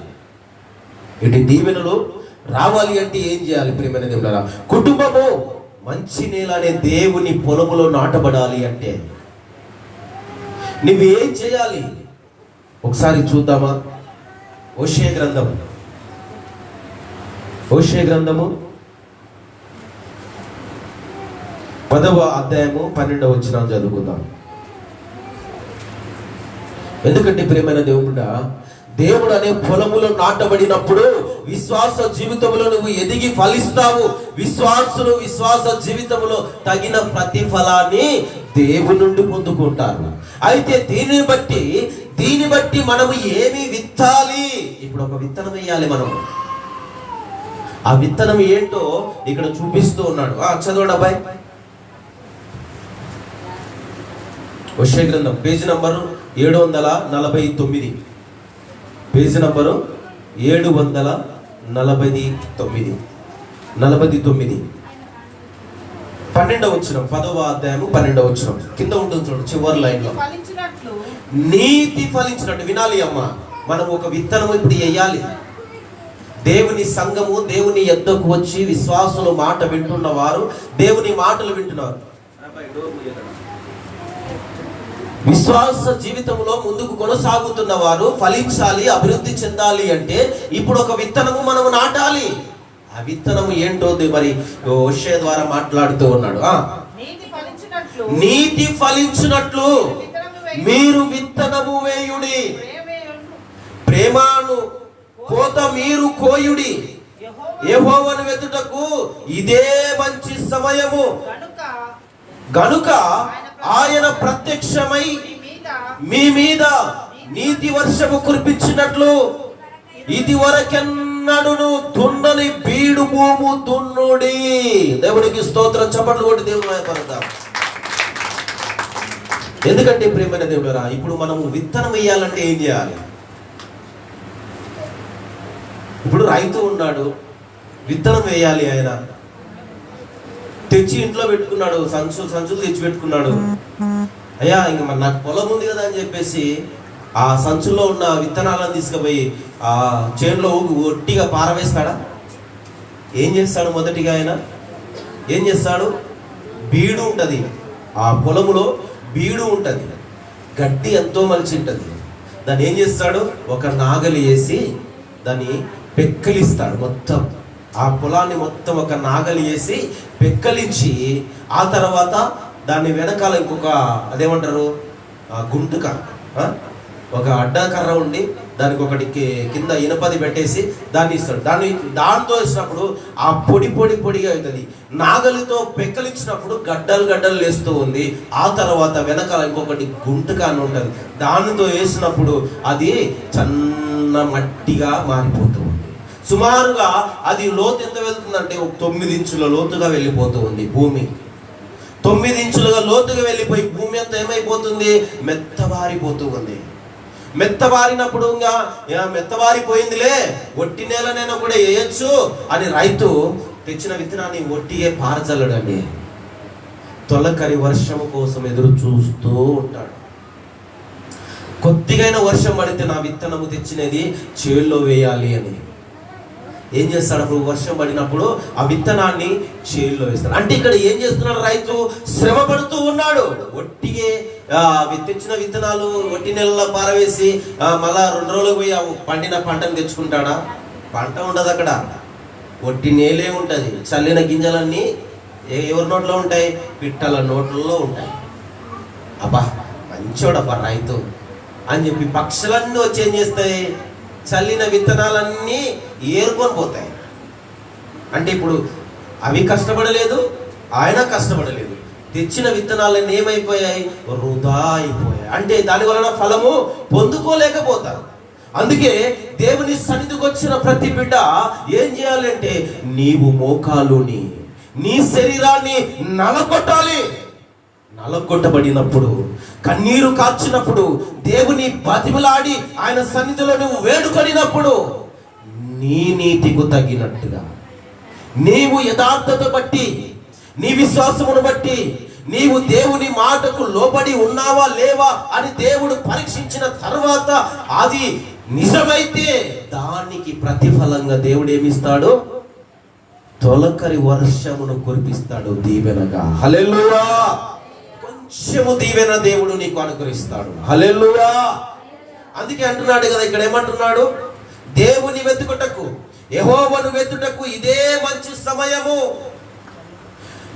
ఇటు దీవెనలు రావాలి అంటే ఏం చేయాలి ప్రేమైన దేవుళ్ళరా? కుటుంబము మంచి నేల అనే దేవుని పొలములో నాటబడాలి అంటే నువ్వేం చేయాలి? ఒకసారి చూద్దామా? హోషేయ గ్రంథము 10వ అధ్యాయము 12వ వచనం చదువుకుందాం. ఎందుకంటే ప్రియమైన దేవుడు అనే పొలములో నాటబడినప్పుడు విశ్వాస జీవితంలో నువ్వు ఎదిగి ఫలిస్తావు. విశ్వాస జీవితంలో తగిన ప్రతిఫలాన్ని దేవుని నుండి పొందుకుంటారు. అయితే దీన్ని బట్టి మనము ఏమి విత్తాలి? ఇప్పుడు ఒక విత్తనం వేయాలి. మనం ఆ విత్తనం ఏంటో ఇక్కడ చూపిస్తూ ఉన్నాడు. చదవండి అబ్బాయి. హోషేయ గ్రంథం పేజీ నంబరు 749, పేజీ నంబరు 749, 12వ వచనం, 10వ అధ్యాయము 12వ వచనం కింద ఉంటుంది చూడు, చివరి లైన్ లో. నీతి ఫలించినట్టు వినాలి అమ్మ. మనం ఒక విత్తనం ఇప్పుడు వేయాలి. దేవుని సంఘము దేవుని యొద్దకు వచ్చి విశ్వాసుల మాట వింటున్న వారు దేవుని మాటలు వింటున్నారు. విశ్వాస జీవితంలో ముందుకు కొనసాగుతున్న వారు ఫలించాలి, అభివృద్ధి చెందాలి అంటే ఇప్పుడు ఒక విత్తనము మనము నాటాలి. ఆ విత్తనము ఏంటో మరి హోషేయ ద్వారా మాట్లాడుతూ ఉన్నాడు. నీతి ఫలించినట్లు మీరు విత్తనము వేయుడి, ప్రేమను కోత మీరు కోయుడి, యెహోవాను వెతుటకు ఇదే మంచి సమయము గనుక ఆయన ప్రత్యక్షమై మీ మీద నీతి వర్షము కురిపించినట్లు ఇది వరకెన్నడును దున్నని బీడు భూము దున్నుడి. దేవునికి స్తోత్రం. చప్పట్లు కొట్టి దేవుని పడతాం. ఎందుకంటే ప్రియమైన దేవుడా, ఇప్పుడు మనము విత్తనం వేయాలంటే ఏం చేయాలి? ఇప్పుడు రైతు ఉన్నాడు, విత్తనం వేయాలి. ఆయన తెచ్చి ఇంట్లో పెట్టుకున్నాడు, సంచులు తెచ్చి పెట్టుకున్నాడు. అయ్యా ఇంక మరి నాకు పొలం ఉంది కదా అని చెప్పేసి ఆ సంచుల్లో ఉన్న విత్తనాలను తీసుకుపోయి ఆ చేనులో ఒట్టిగా పారవేస్తాడా? ఏం చేస్తాడు? మొదటిగా ఆయన ఏం చేస్తాడు? బీడు ఉంటుంది, ఆ పొలములో బీడు ఉంటుంది, గడ్డి ఎంతో మలిచి ఉంటుంది. దాన్ని ఏం చేస్తాడు? ఒక నాగలి వేసి దాన్ని పెక్కలిస్తాడు. మొత్తం ఆ పొలాన్ని మొత్తం ఒక నాగలి వేసి పెక్కలించి ఆ తర్వాత దాన్ని వెనకాల ఇంకొక అదేమంటారు గుంటుక, ఒక అడ్డకర్ర ఉండి దానికి ఒకటి కింద ఇనపది పెట్టేసి దాన్ని ఇస్తాడు. దాంతో వేసినప్పుడు ఆ పొడిగా అవుతుంది. నాగలితో పెక్కలించినప్పుడు గడ్డలు వేస్తూ ఉంది. ఆ తర్వాత వెనకాల ఇంకొకటి గుంటుక అని ఉంటుంది. దానితో వేసినప్పుడు అది చన్న మట్టిగా మారిపోతూ ఉంది. సుమారుగా అది లోతు ఎంత వెళ్తుందంటే 9 ఇంచుల లోతుగా వెళ్ళిపోతూ ఉంది భూమి. 9 ఇంచులుగా లోతుగా వెళ్ళిపోయి భూమి అంతా ఏమైపోతుంది? మెత్తబారిపోతూ ఉంది. మెత్తబారినప్పుడు ఇంకా మెత్తబారిపోయిందిలే, ఒట్టి నేలనైనా కూడా వేయచ్చు అని రైతు తెచ్చిన విత్తనాన్ని ఒట్టిగే పారచల్లడండి. తొలకరి వర్షము కోసం ఎదురు చూస్తూ ఉంటాడు. కొద్దిగైన వర్షం పడితే నా విత్తనము తెచ్చినది చేల్లో వేయాలి అని ఏం చేస్తాడు? అప్పుడు వర్షం పడినప్పుడు ఆ విత్తనాన్ని చేల్లో వేస్తాడు. అంటే ఇక్కడ ఏం చేస్తున్నాడు? రైతు శ్రమ పడుతూ ఉన్నాడు. ఒట్టిగే తెచ్చిన విత్తనాలు ఒట్టి నెలలో పారవేసి మళ్ళా 2 రోజులకు పోయి పండిన పంటను తెచ్చుకుంటాడా? పంట ఉండదు అక్కడ, ఒట్టి నేలే ఉంటుంది. చల్లిన గింజలన్నీ ఎవరి నోట్లో ఉంటాయి? పిట్టల నోట్లలో ఉంటాయి. అబ్బా మంచోడబ్బా రైతు అని చెప్పి పక్షులన్నీ వచ్చి ఏం చేస్తాయి? చల్లిన విత్తనాలన్నీ ఏరుకొని పోతాయి. అంటే ఇప్పుడు అవి కష్టపడలేదు, ఆయన కష్టపడలేదు. తెచ్చిన విత్తనాలన్నీ ఏమైపోయాయి? వృధా అయిపోయాయి. అంటే దాని వలన ఫలము పొందుకోలేకపోతారు. అందుకే దేవుని సన్నిధికి వచ్చిన ప్రతి బిడ్డ ఏం చేయాలంటే నీవు మోకాలుని నీ శరీరాన్ని నలగొట్టాలి. నలగొట్టబడినప్పుడు కన్నీరు కార్చినప్పుడు దేవుని బతిమలాడి ఆయన సన్నిధిలో నువ్వు వేడుకొనినప్పుడు నీ నీతికు తగినట్టుగా నీవు యథార్థత బట్టి నీ విశ్వాసమును బట్టి నీవు దేవుని మాటకు లోబడి ఉన్నావా లేవా అని దేవుడు పరీక్షించిన తర్వాత అది నిజమైతే దానికి ప్రతిఫలంగా దేవుడు ఏమిస్తాడు? తొలకరి వర్షమును కురిపిస్తాడు దీవెనగా. హల్లెలూయా. కొంచెము దీవెన దేవుడు నీకు అనుగ్రహిస్తాడు. హల్లెలూయా. అందుకే అంటున్నాడు కదా, ఇక్కడ ఏమంటున్నాడు? దేవుని వెతుకుటకు, యెహోవాను వెతుకుటకు ఇదే మంచి సమయము.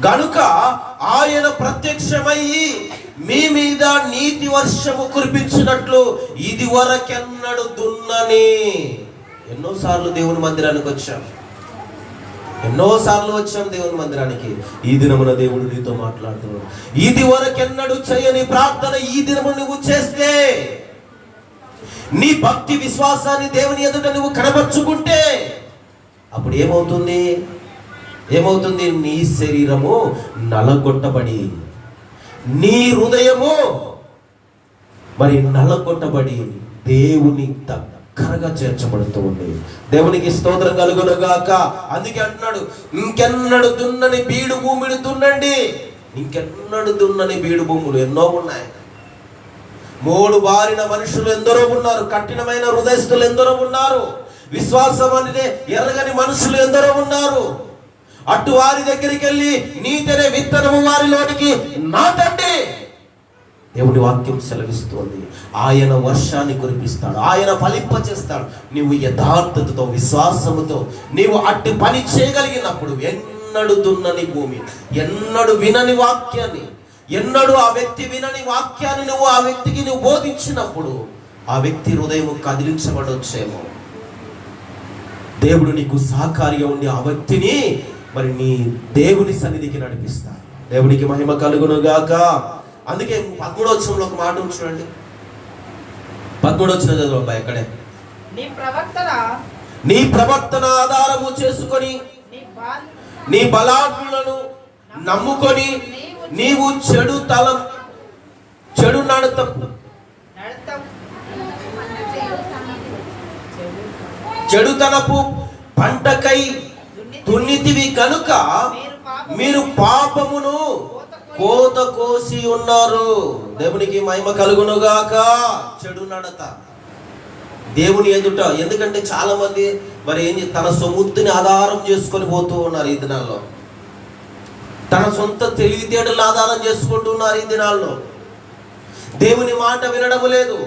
గనుక ఆయన ప్రత్యక్షమయ్యి మీ మీద నీతి వర్షము కురిపించినట్లు ఇది వరకెన్నడు దున్నని. ఎన్నోసార్లు దేవుని మందిరానికి వచ్చాం, ఎన్నోసార్లు వచ్చాం దేవుని మందిరానికి. ఈ దినమున దేవుడు నీతో మాట్లాడుతున్నాడు. ఇది వరకెన్నడు చేయని ప్రార్థన ఈ దినము నువ్వు చేస్తే, నీ భక్తి విశ్వాసాన్ని దేవుని ఎదుట నువ్వు కనబరుచుకుంటే అప్పుడు ఏమవుతుంది? నీ శరీరము నలగొట్టబడి, నీ హృదయము మరి నలగొట్టబడి దేవుని దగ్గరగా చేర్చబడుతూ ఉంది. దేవునికి స్తోత్రం కలుగునుగాక. అందుకే అంటున్నాడు, ఇంకెన్నడు దున్నని బీడు భూమిని దున్నండి. ఇంకెన్నడు దున్నని బీడు భూములు ఎన్నో ఉన్నాయి. మోడు బారిన మనుషులు ఎందరో ఉన్నారు, కఠినమైన హృదయస్తులు ఎందరో ఉన్నారు, విశ్వాసం అనేది ఎరగని మనుషులు ఎందరో ఉన్నారు. అటు వారి దగ్గరికి వెళ్ళి నీతనే విత్తనము వారిలోనికి నాటండి. దేవుడి వాక్యం సెలవిస్తోంది. ఆయన వర్షాన్ని కురిపిస్తాడు, ఆయన ఫలింప చేస్తాడు. నీవు యథార్థతతో విశ్వాసముతో నీవు అట్టి పని చేయగలిగినప్పుడు, ఎన్నడు దున్నని భూమి, ఎన్నడు వినని వాక్యాన్ని, ఎన్నడు ఆ వ్యక్తి వినని వాక్యాన్ని నువ్వు ఆ వ్యక్తికి నువ్వు బోధించినప్పుడు ఆ వ్యక్తి హృదయం కదిలించబడొచ్చేమో. దేవుడు నీకు సహకారిగా ఉండి ఆ వ్యక్తిని మరి నీ దేవుని సన్నిధికి నడిపిస్తాడు. దేవునికి మహిమ కలుగునుగాక. అందుకే 13వ వచనంలో ఒక మాట చూడండి. 13వ వచనం చదువు ఎక్కడే. నీ ప్రవర్తన ఆధారము చేసుకొని నీ బలాఢ్యులను నమ్ముకొని నీవు చెడు చెడుతనపు పంటకై దున్నితివి కనుక మీరు పాపమును కోత కోసి ఉన్నారు. దేవునికి మహిమ కలుగునుగాక. చెడు నడత దేవుని ఎదుట. ఎందుకంటే చాలా మంది మరి తన సొమ్ముని ఆధారం చేసుకొని పోతూ ఉన్నారు ఈ దినాల్లో. తన సొంత తెలివితేటలను ఆధారం చేసుకుంటూ ఉన్నారు ఈ దినాల్లో. దేవుని మాట వినడం లేదు.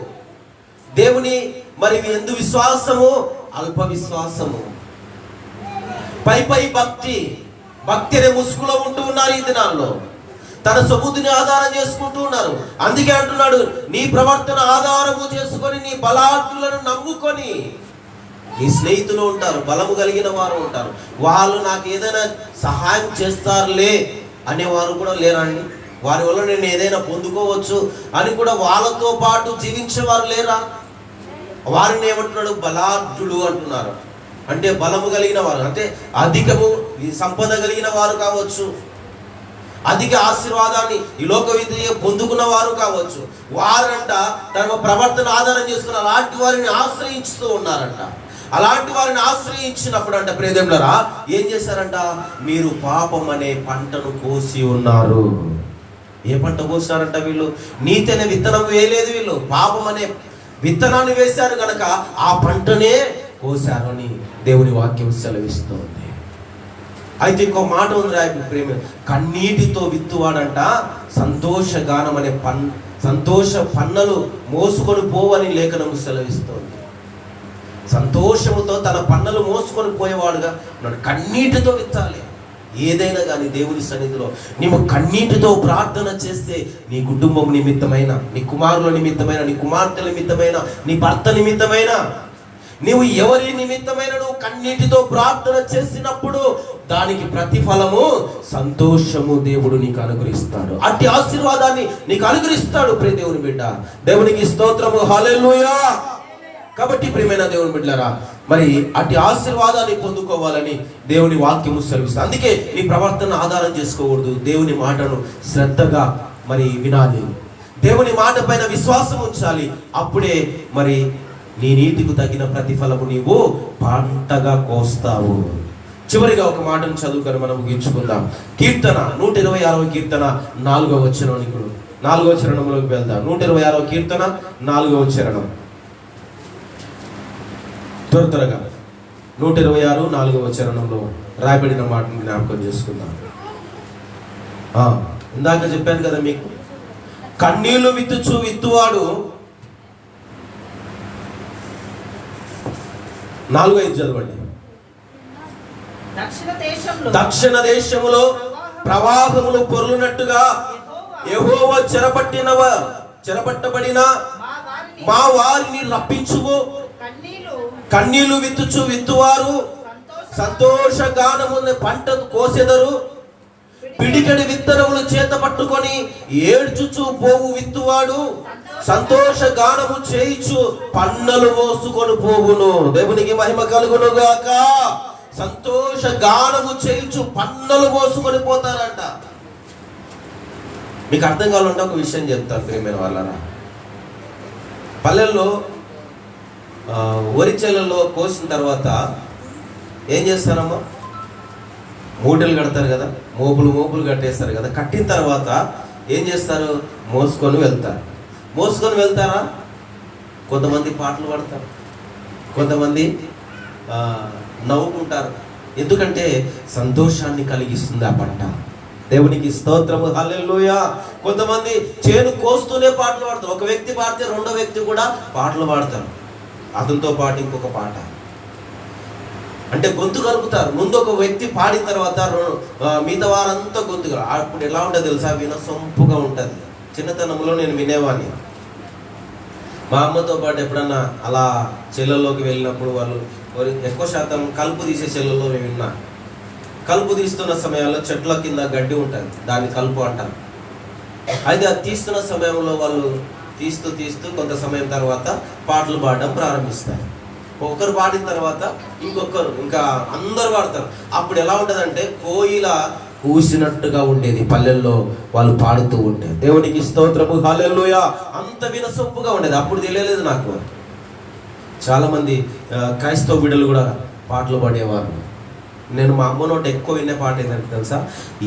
దేవుని మరి ఎందు విశ్వాసము, అల్ప విశ్వాసము, పై భక్తి అనే ముసుగులో ఉంటూ ఉన్నారు ఈ దినాల్లో. తన సొమ్ముని ఆధారం చేసుకుంటూ ఉన్నారు. అందుకే అంటున్నాడు, నీ ప్రవర్తన ఆధారము చేసుకొని నీ బలాఢ్యులను నమ్ముకొని. నీ స్నేహితులు ఉంటారు, బలము కలిగిన వారు ఉంటారు, వాళ్ళు నాకు ఏదైనా సహాయం చేస్తారులే అనేవారు కూడా లేరండి. వారి వల్ల నేను ఏదైనా పొందుకోవచ్చు అని కూడా వాళ్ళతో పాటు జీవించేవారు లేరా? వారిని ఏమంటున్నాడు? బలాఢ్యుడు అంటున్నారు. అంటే బలము కలిగిన వారు, అంటే అధికము సంపద కలిగిన వారు కావచ్చు, అధిక ఆశీర్వాదాన్ని ఈ లోక విద్య పొందుకున్న వారు కావచ్చు. వారంట తమ ప్రవర్తన ఆధారం చేసుకుని అలాంటి వారిని ఆశ్రయించుతూ ఉన్నారంట. అలాంటి వారిని ఆశ్రయించినప్పుడు అంట ప్రియదేవులారా ఏం చేశారంట? మీరు పాపం అనే పంటను కోసి ఉన్నారు. ఏ పంట కోసారంట? వీళ్ళు నీతి అనే విత్తనం వేయలేదు, వీళ్ళు పాపం అనే విత్తనాన్ని వేశారు కనుక ఆ పంటనే కోసారు అని దేవుని వాక్యం సెలవిస్తుంది. అయితే ఇంకో మాట ఉంది రాయి ప్రేమ, కన్నీటితో విత్తువాడంట సంతోషగానం అనే సంతోష పన్నలు మోసుకొని పోవని లేఖనము సెలవిస్తోంది. సంతోషముతో తన పన్నలు మోసుకొని పోయేవాడుగా కన్నీటితో విత్తాలి. ఏదైనా కానీ దేవుని సన్నిధిలో నీవు కన్నీటితో ప్రార్థన చేస్తే నీ కుటుంబం నిమిత్తమైన, నీ కుమారుల నిమిత్తమైన, నీ కుమార్తెల నిమిత్తమైన, నీ భర్త నిమిత్తమైన, నీవు ఎవరి నిమిత్తమైన నువ్వు కన్నీటితో ప్రార్థన చేసినప్పుడు దానికి ప్రతిఫలము సంతోషము దేవుడు నీకు అనుగ్రహిస్తాడు. అట్టి ఆశీర్వాదాన్ని నీకు అనుగ్రహిస్తాడు ప్రియ దేవుని బిడ్డ. దేవునికి స్తోత్రము, హల్లెలూయా. కాబట్టి ప్రియమైన దేవుని బిడ్డలారా మరి అట్టి ఆశీర్వాదాన్ని పొందుకోవాలని దేవుని వాక్యము సెలవిస్తుంది. అందుకే నీ ప్రవర్తన ఆధారం చేసుకోకూడదు. దేవుని మాటను శ్రద్ధగా మరి వినాలి, దేవుని మాట పైన విశ్వాసం ఉంచాలి. అప్పుడే మరి నీ నీతికి తగిన ప్రతిఫలము నీవు పంటగా కోస్తావు. చివరిగా ఒక మాటను చదువుకొని మనం ముగించుకుందాం. కీర్తన 126వ కీర్తన 4వ వచనానికి 4వ చరణంలోకి వెళ్దాం. 126వ కీర్తన 4వ చరణం త్వరగా 126 4వ చరణంలో రాయబడిన మాటను జ్ఞాపకం చేసుకుందాం. ఇందాక చెప్పాను కదా మీకు, కన్నీళ్లు విత్తువాడు 4-5 చదవండి. దక్షిణ దేశములో ప్రవాహములు పొర్లునట్టుగా యెహోవా చెరపట్టబడిన మా వారిని రప్పించుము. కన్నీళ్లు విత్తువారు సంతోష గానముని పంటను కోసెదరు. పిడికడి విత్తనములు చేత పట్టుకొని ఏడ్చుచు పోవు విత్తువాడు సంతోష గానము చేయిచు పన్నలు మోసుకొని పోవును. దేవునికి మహిమ కలుగును గాక. సంతోష గానము చేయిచు పన్నలు మోసుకొని పోతారంట. మీకు అర్థం కావాలంటే ఒక విషయం చెప్తాను ప్రియమైన వాళ్ళరా. పల్లెల్లో వరి చేలలో కోసిన తర్వాత ఏం చేస్తారమ్మా? మూటలు కడతారు కదా, మోపులు కట్టేస్తారు కదా. కట్టిన తర్వాత ఏం చేస్తారు? మోసుకొని వెళ్తారా? కొంతమంది పాటలు పాడతారు, కొంతమంది నవ్వుకుంటారు. ఎందుకంటే సంతోషాన్ని కలిగిస్తుంది ఆ పంట. దేవునికి స్తోత్రము, హల్లెలూయా. కొంతమంది చేను కోస్తూనే పాటలు పాడతారు. ఒక వ్యక్తి పాడితే రెండో వ్యక్తి కూడా పాటలు పాడతారు, అతనితో పాటు ఇంకొక పాట. అంటే గొంతు కలుపుతారు. ముందు ఒక వ్యక్తి పాడిన తర్వాత మిగతా వారంతా గొంతు. అప్పుడు ఎలా ఉంటుంది తెలుసా? వినసొంపుగా ఉంటుంది. చిన్నతనంలో నేను వినేవాడిని. మా అమ్మతో పాటు ఎప్పుడన్నా అలా చెల్లెల్లోకి వెళ్ళినప్పుడు వాళ్ళు ఎక్కువ శాతం కలుపు తీసే చెల్లెల్లో విన్నా. కలుపు తీస్తున్న సమయాల్లో చెట్ల కింద గడ్డి ఉంటుంది, దాన్ని కలుపు అంటారు. అయితే అది తీస్తున్న సమయంలో వాళ్ళు తీస్తూ కొంత సమయం తర్వాత పాటలు పాడడం ప్రారంభిస్తారు. ఒకరు పాడిన తర్వాత ఇంకొకరు, ఇంకా అందరు పాడతారు. అప్పుడు ఎలా ఉంటుందంటే కోయిల కూసినట్టుగా ఉండేది. పల్లెల్లో వాళ్ళు పాడుతూ ఉండేది. దేవునికి స్తోత్రము, హల్లెలూయా. అంత వినసొంపుగా ఉండేది. అప్పుడు తెలియలేదు నాకు. చాలా మంది క్రైస్తవ బిడ్డలు కూడా పాటలు పాడేవారు. నేను మా అమ్మ నోట ఎక్కువ వినే పాట ఏంటంటే తెలుసా?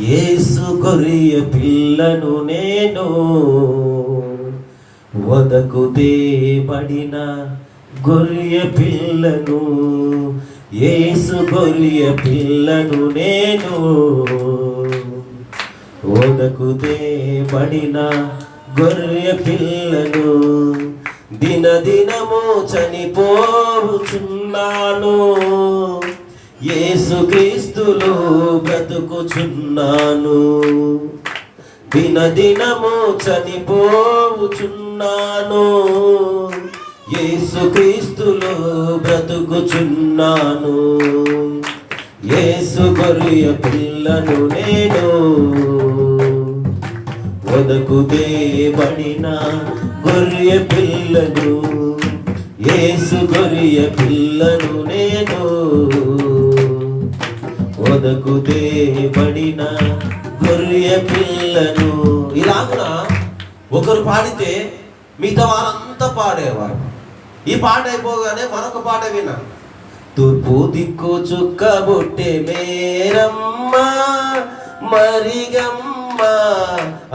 యేసు గొర్రె పిల్లను నేను వదకు దేబడిన గొర్రె పిల్లను, యేసు గొర్రె పిల్లను నేను వదకు దేబడిన గొర్రె పిల్లను, దినదినము చనిపోచున్నాను, యేసుక్రీస్తులో బ్రతుకుచున్నాను. దినదినము చనిపోచున్నాను, యేసుక్రీస్తులో బ్రతుకుచున్నాను. యేసు గొర్రె పిల్లను నేను వదకు దేబడిన గొర్రె పిల్లను, యేసు గొర్రె పిల్లను నేను వదకు దేబడిన గొర్రె పిల్లను. ఇలాగున ఒకరు పాడితే మిగతా వారంతా పాడేవారు. ఈ పాట అయిపోగానే మరొక పాట విన్నాను. తూర్పు దిక్కు చుక్క బొట్టె మేరమ్మ మరిగమ్మ,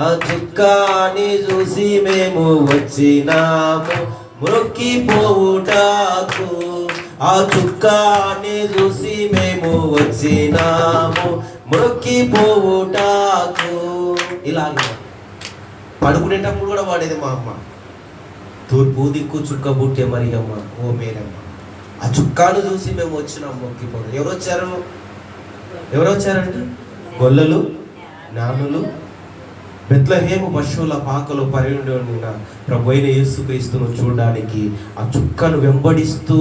ఆ చుక్కాని చూసి మేము వచ్చినాము మొక్కిపోవుటాకు, ఆ చుక్కాని చూసి మేము వచ్చినాము మొక్కిపోవుటాకు. ఇలాగే పడుకునేటప్పుడు కూడా వాడేది మా అమ్మ. తూర్పు దిక్కు చుక్క బుట్టే మరియమ్మ ఓ మేరమ్మ, ఆ చుక్కాను చూసి మేము వచ్చినాం మొక్కిపోతాం. ఎవరు వచ్చారండి? గొల్లలు, జ్ఞానులు, బెత్లెహేము పశువుల పాకలు పరియుండి ఉన్న ప్రభువైన యేసుక్రీస్తును చూడడానికి ఆ చుక్కను వెంబడిస్తూ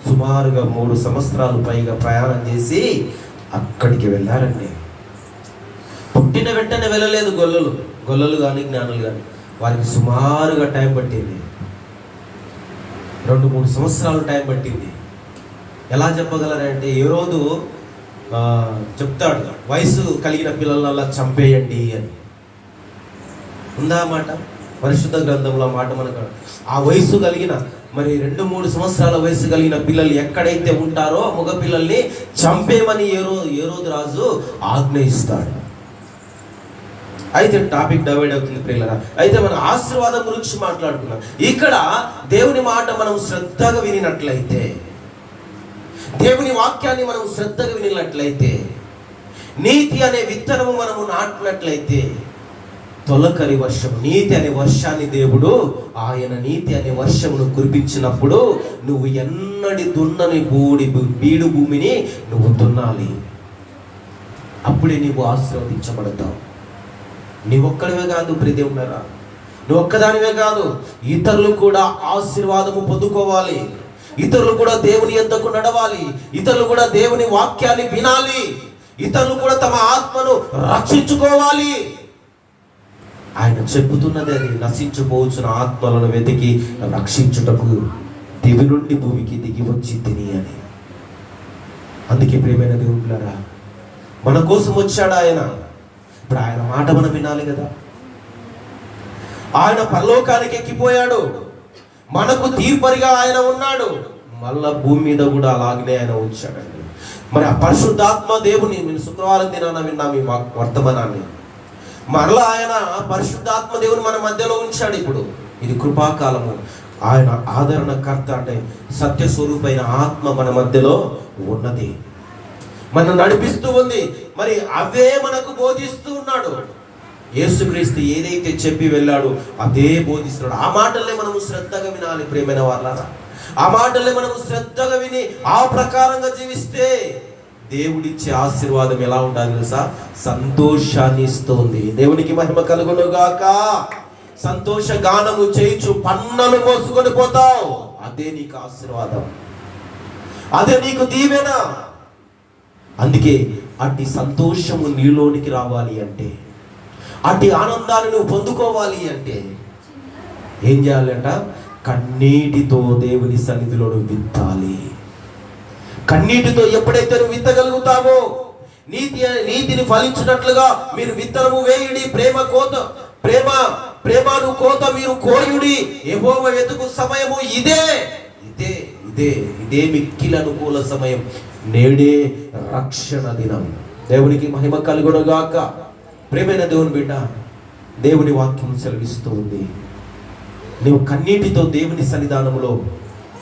సుమారుగా 3 సంవత్సరాలు పైగా ప్రయాణం చేసి అక్కడికి వెళ్ళారండి. పుట్టిన వెంటనే వెళ్ళలేదు గొల్లలు కానీ జ్ఞానులు కానీ. వారికి సుమారుగా టైం పట్టింది, 2-3 సంవత్సరాలు టైం పట్టింది. ఎలా చెప్పగలరంటే ఏ రోజు చెప్తాడు వయసు కలిగిన పిల్లలల్లా చంపేయండి అని ఉందా మాట? పరిశుద్ధ గ్రంథంలో మాట మనకు ఆ వయసు కలిగిన మరి 2-3 సంవత్సరాల వయసు కలిగిన పిల్లలు ఎక్కడైతే ఉంటారో మగ పిల్లల్ని చంపేమని ఏ రోజు రాజు ఆజ్ఞయిస్తాడు. అయితే టాపిక్ డివైడ్ అవుతుంది ప్రియులారా. అయితే మనం ఆశీర్వాదం గురించి మాట్లాడుకున్నాం. ఇక్కడ దేవుని మాట మనం శ్రద్ధగా వినినట్లయితే, దేవుని వాక్యాన్ని మనం శ్రద్ధగా వినినట్లయితే, నీతి అనే విత్తనము మనము నాటినట్లయితే తొలకరి వర్షం, నీతి అనే వర్షాన్ని దేవుడు, ఆయన నీతి అనే వర్షమును కురిపించినప్పుడు నువ్వు ఎన్నడి దున్నని బీడు భూమిని నువ్వు దున్నాలి. అప్పుడే నీవు ఆశీర్వదించబడతావు. నీవొక్కడివే కాదు ప్రియదేవులారా, నువ్వు ఒక్కదానివే కాదు, ఇతరులు కూడా ఆశీర్వాదము పొందుకోవాలి. ఇతరులు కూడా దేవుని యొద్దకు నడవాలి. ఇతరులు కూడా దేవుని వాక్యాన్ని వినాలి. ఇతరులు కూడా తమ ఆత్మను రక్షించుకోవాలి. ఆయన చెబుతున్నది అది, నశించుకోవచ్చిన ఆత్మలను వెతికి రక్షించుటకు దివి నుండి భూమికి దిగి వచ్చి తిని అని. అందుకే ప్రియమైన దేవులారా, మన కోసం వచ్చాడు ఆయన. ఇప్పుడు ఆయన మాట మనం వినాలి కదా. ఆయన పరలోకానికి ఎక్కిపోయాడు, మనకు తీర్పరిగా ఆయన ఉన్నాడు. మళ్ళా భూమి మీద కూడా అలాగనే ఆయన వచ్చాడండి. మరి ఆ పరిశుద్ధాత్మ దేవుని, నేను శుక్రవారం దినాన విన్నా మీ వర్తమానాన్ని, మరలా ఆయన పరిశుద్ధాత్మ దేవుని మన మధ్యలో ఉంచాడు. ఇప్పుడు ఇది కృపాకాలము. ఆయన ఆదరణకర్త అంటే సత్యస్వరూపైన ఆత్మ మన మధ్యలో ఉన్నది, మనం నడిపిస్తూ ఉంది. మరి అవే మనకు బోధిస్తూ ఉన్నాడు. యేసుక్రీస్తు ఏదైతే చెప్పి వెళ్ళాడు అదే బోధిస్తున్నాడు. ఆ మాటలే మనము శ్రద్ధగా వినాలి ప్రియమైన వాళ్ళారా. ఆ మాటలే మనము శ్రద్ధగా విని ఆ ప్రకారంగా జీవిస్తే దేవుడిచ్చే ఆశీర్వాదం ఎలా ఉండాలి తెలుసా? సంతోషాన్ని ఇస్తుంది. దేవునికి మహిమ కలుగును గాక. సంతోష గానము చేయించు పన్నలు మోసుకొని పోతావు, అదే నీకు ఆశీర్వాదం, అదే నీకు దీవెన. అందుకే అట్టి సంతోషము నీలోనికి రావాలి అంటే, అట్టి ఆనందాన్ని నువ్వు పొందుకోవాలి అంటే ఏం చేయాలంట? కన్నీటితో దేవుని సన్నిధిలో నువ్వు విత్తాలి. కన్నీటితో ఎప్పుడైతే నువ్వు విత్తగలుగుతావో, నీతిని ఫలించినట్లుగా మీరు విత్తనము వేయుడి, ప్రేమను కోత మీరు కోయుడి. యెహోవా వెతుకు సమయము ఇదే ఇదే ఇదే ఇదే మిక్కిలి అనుకూల సమయం. నేడే రక్షణ దినం. దేవునికి మహిమ కలుగునుగాక. ప్రేమైన దేవుని బిడ్డ, దేవుని వాక్యం సెలవిస్తూ ఉంది, నువ్వు కన్నీటితో దేవుని సన్నిధానంలో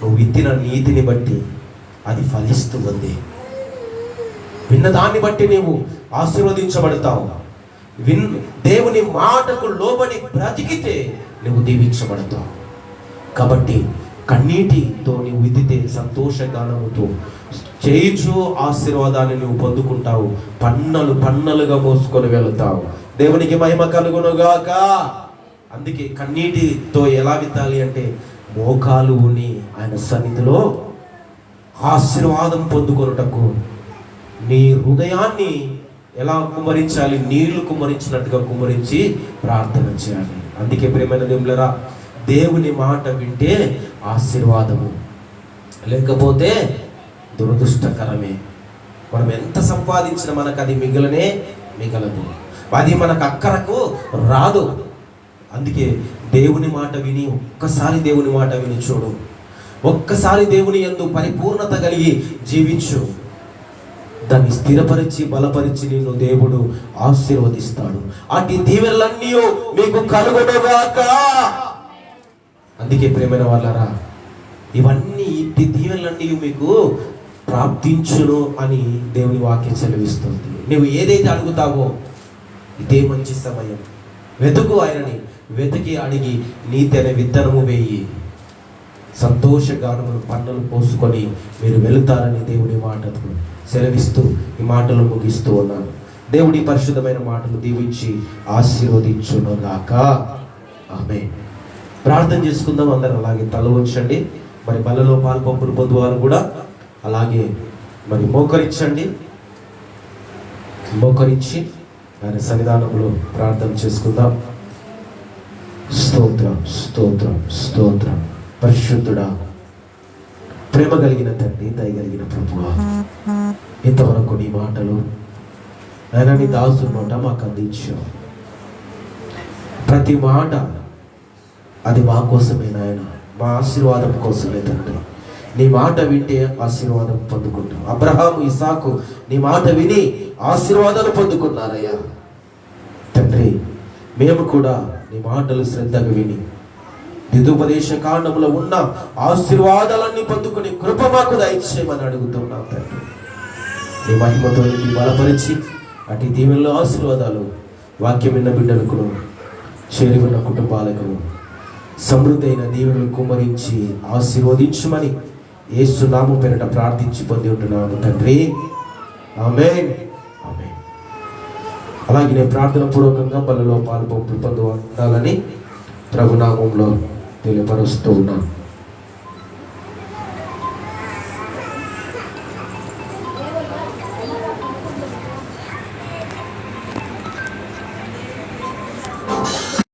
నువ్వు విత్తిన నీతిని బట్టి అది ఫలిస్తూ ఉంది. విన్నదాన్ని బట్టి నీవు ఆశీర్వదించబడతావు. దేవుని మాటకు లోబడి బ్రతికితే నువ్వు దీవించబడతావు. కాబట్టి కన్నీటితో నువ్వు విత్తితే సంతోషగానముతో చేయించు ఆశీర్వాదాన్ని నువ్వు పొందుకుంటావు. పన్నలుగా మోసుకొని వెళతావు. దేవునికి మహిమ కలుగునుగాక. అందుకే కన్నీటితో ఎలా విత్తాలి అంటే, మోకాలు ఉని ఆయన సన్నిధిలో ఆశీర్వాదం పొందుకొనుటకు నీ హృదయాన్ని ఎలా కుమ్మరించాలి? నీళ్లు కుమ్మరించినట్టుగా కుమ్మరించి ప్రార్థన చేయాలి. అందుకే ప్రియమైన దేవులారా, దేవుని మాట వింటే ఆశీర్వాదము, లేకపోతే దురదృష్టకరమే. మనం ఎంత సంపాదించినా మనకు అది మిగలదు, అది మనకు అక్కరకు రాదు. అందుకే దేవుని మాట విని, ఒక్కసారి దేవుని మాట విని చూడు. ఒక్కసారి దేవుని యందు పరిపూర్ణత కలిగి జీవించు. దాన్ని స్థిరపరిచి బలపరిచి నిన్ను దేవుడు ఆశీర్వదిస్తాడు. అటు దీవెనలన్నీ మీకు కలుగునుగాక. అందుకే ప్రియమైన వాళ్ళారా, ఇవన్నీ ఇట్టి దీవెనలన్నీ మీకు ప్రాప్తించును అని దేవుని వాక్యం సెలవిస్తుంది. నువ్వు ఏదైతే అడుగుతావో ఇదే మంచి సమయం. వెతుకు, ఆయనని వెతికి అడిగి నీతి అనే విత్తనము వేయి. సంతోషగానములు పన్నులు పోసుకొని మీరు వెళుతారని దేవుని మాటలు సెలవిస్తూ ఈ మాటలు ముగిస్తూ ఉన్నాను. దేవుడి పరిశుద్ధమైన మాటలు దీవించి ఆశీర్వదించునుగాక. ఆమేన్. ప్రార్థన చేసుకుందాం. అందరూ అలాగే తల వంచండి. మరి బలలో పాల్పంపులు పొందువారు కూడా అలాగే మరి మోకరించి ఆయన సన్నిధానంలో ప్రార్థన చేసుకుందాం. స్తోత్రం స్తోత్రం స్తోత్రం. పరిశుద్ధుడా, ప్రేమ కలిగిన తండ్రి, దయగలిగిన ప్రభువా, ఇంతవరకు నీ మాటలు ఆయన నీ దాసుని నోట మాకు అందించావు. ప్రతి మాట అది మా కోసమే నాయన, మా ఆశీర్వాదం కోసమే తండ్రి. నీ మాట వింటే ఆశీర్వాదం పొందుకుంటాం. అబ్రహాము, ఇసాకు నీ మాట విని ఆశీర్వాదాలు పొందుకున్నారయ్యా తండ్రి. మేము కూడా నీ మాటలు శ్రద్ధగా విని హితోపదేశ కాండములో ఉన్న ఆశీర్వాదాలన్నీ పొందుకుని కృప మాకు దయచేయమని అడుగుతున్నాం తండ్రి. నీ మహిమతో బలపరిచి అటు దీవెనలో ఆశీర్వాదాలు వాక్యం విన్న బిడ్డలకు చేరి ఉన్న కుటుంబాలకు సమృద్ధి అయిన దీవెనలు కుమ్మరించి ఆశీర్వదించుమని యేసు నామం పేరిట ప్రార్థించి పొంది ఉంటున్నాను తండ్రి. ఆమేన్. ఆమేన్. అలాగే నేను ప్రార్థన పూర్వకంగా బలలో పాలు పొందాలని ప్రభు నామంలో తెలియపరుస్తూ ఉన్నాను.